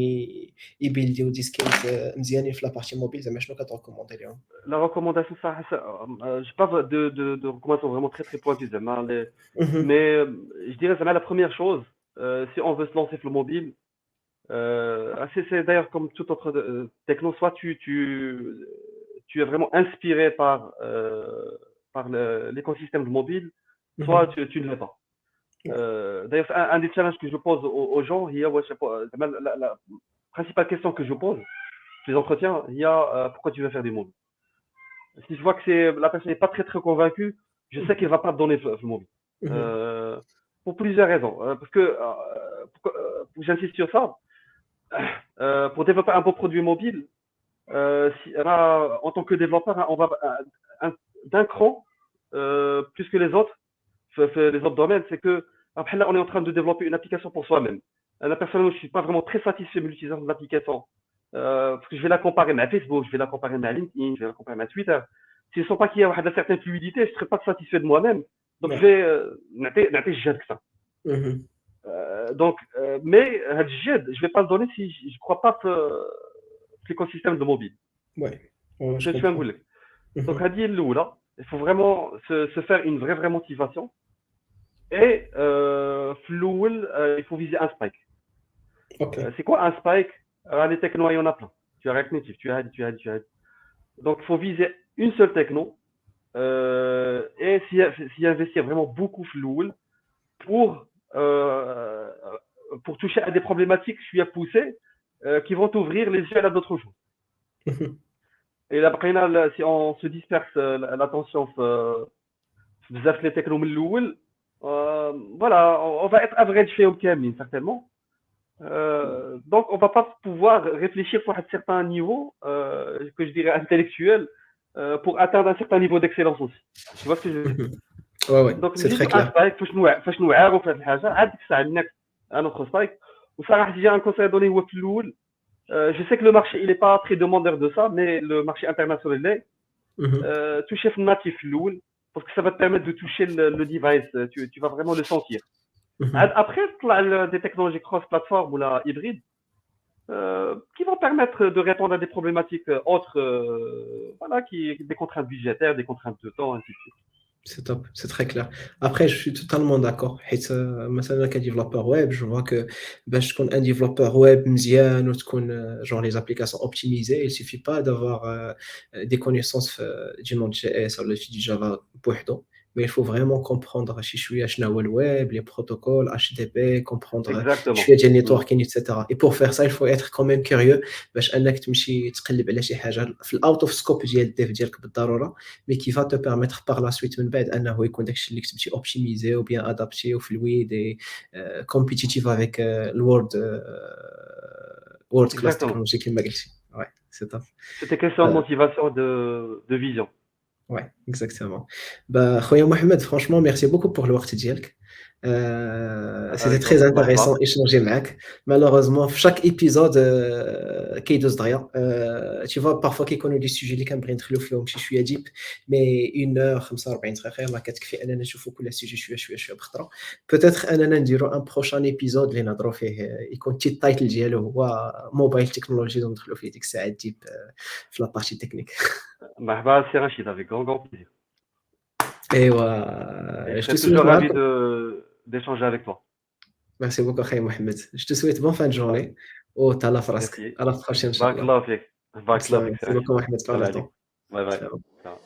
يبيلديو دي سكيلز مزيانين في لا بارتي موبيل زعما شنو كتريكوموندي لهم. La recommandation, j'ai pas de recommandations vraiment très très pointues, Zama, Mhm, mais je dirais Zama, la première chose, si on veut se lancer sur le mobile, c'est d'ailleurs comme toute autre techno, soit tu es vraiment inspiré par l'écosystème de mobile, soit mhm. tu ne l'es pas. Ouais. D'ailleurs, un des challenges que je pose aux gens, il y a ouais, je sais pas, Zama, la principale question que je pose, les entretiens, il y a pourquoi tu veux faire des mobiles. Si je vois que la personne n'est pas très très convaincue, je sais qu'elle va pas te donner le mobile. Mhm, Euh, pour plusieurs raisons. Parce que, j'insiste sur ça, pour développer un beau produit mobile, en tant que développeur, on va d'un cran plus que les autres, les autres domaines, c'est que après là, on est en train de développer une application pour soi-même. Personnellement, je ne suis pas vraiment très satisfait de l'utilisation de l'application. Parce que je vais la comparer à Facebook, je vais la comparer à LinkedIn, je vais la comparer à Twitter. Si je ne sens pas qu'il y a une certaine fluidité, je ne serai pas satisfait de moi-même. Donc, je vais n'attendre que ça. Mhm. Donc, mais je ne vais pas le donner si je ne crois pas l'écosystème de mobile. Ouais, ouais, je Je suis un comprends. goulet. Donc, Mhm. il faut vraiment se faire une vraie motivation. Et il faut viser un spike. Ok. C'est quoi un spike? Les technos, il y en a plein. Tu as React Native, tu as. Donc, il faut viser une seule techno et s'y investir vraiment beaucoup floul pour, euh, pour toucher à des problématiques je suis à pousser qui vont ouvrir les yeux à d'autres choses. Mhm. Et là, si on se disperse l'attention بزاف les technos من الأول, voilà, on va être average فيهم كاملين certainement. Donc, on ne va pas pouvoir réfléchir pour un certain niveau, que je dirais intellectuel, pour atteindre un certain niveau d'excellence aussi. Tu vois ce que je veux dire? Mhm. Ouais, ouais, Donc, c'est très نجيب un clair. spike فاش نوعروا في هذه الحاجة عاد ديك الساعة عندنا un autre spike. وصراحة j'ai un conseil à donner هو في الأول. Je sais que le marché il n'est pas très demandeur de ça, mais le marché international l'est. Mhm. Toucher le natif l'oul, parce que ça va te permettre de toucher le device, tu vas vraiment le sentir. Mhm. Après, des technologies cross-platform ou la hybride, qui vont permettre de répondre à des problématiques autres, voilà, des contraintes budgétaires, des contraintes de temps, ainsi de suite. C'est top, c'est très clair. Après, je suis totalement d'accord. حيت مثلا كديفلوبر web, je vois que باش تكون un développeur web مزيان وتكون genre les applications optimisées, il suffit pas d'avoir des connaissances du Node.js ou du Java بوحدو, mais il faut vraiment comprendre شي شويه شنو هو الويب, les protocoles HTTP, comprendre Exactement. شويه ديال networking, etc. Et pour faire ça, il faut être quand même curieux باش انك تمشي تقلب على شي حاجه في الاوت اوف سكوب ديال الديف ديالك بالضروره, mais qui va te permettre par la suite من بعد انه يكون داكشي اللي كتبتي اوبتيميزي وبيان ادابتي وفلويد اي كومبيتيتيف افيك الورد كلاس Exactement. تكنولوجي كما قلتي. Ouais, c'est top. C'était question de motivation, de vision. Ouais, exactement. Bah, Khoya Mohamed, franchement, merci beaucoup pour le work ديالك. C'était Avec très grand intéressant مرحبا. d'échanger معك. Malheureusement, chaque épisode كيدوز دغيا. Tu vois, parfois كيكونوا des sujets اللي كنبغي ندخلوا فيهم شي شويه ديب, mais 1 heure 45 دقيقه ما كتكفي اننا نشوفوا كل سوجي شويه بخطره. Peut-être اننا نديروا un prochain épisode اللي نهضروا فيه يكون التايتل ديالو هو موبايل تكنولوجي وندخلوا فيه ديك الساعه ديب في لا بارتي تكنيك. مرحبا سي رشيد, avec grand plaisir. Et ايوا je je te serai souhaite toujours ravi معاك. d'échanger avec toi. Merci beaucoup Khaï Mohamed. Je te souhaite bonne fin de Bah, journée. Oh, t'as فراسك. merci. À la prochaine, Inch'Allah. بارك الله فيك. بارك الله فيك سي Merci beaucoup رشيد. Mohamed pour السلام le عليكم. temps. باي باي. Ciao. Ciao.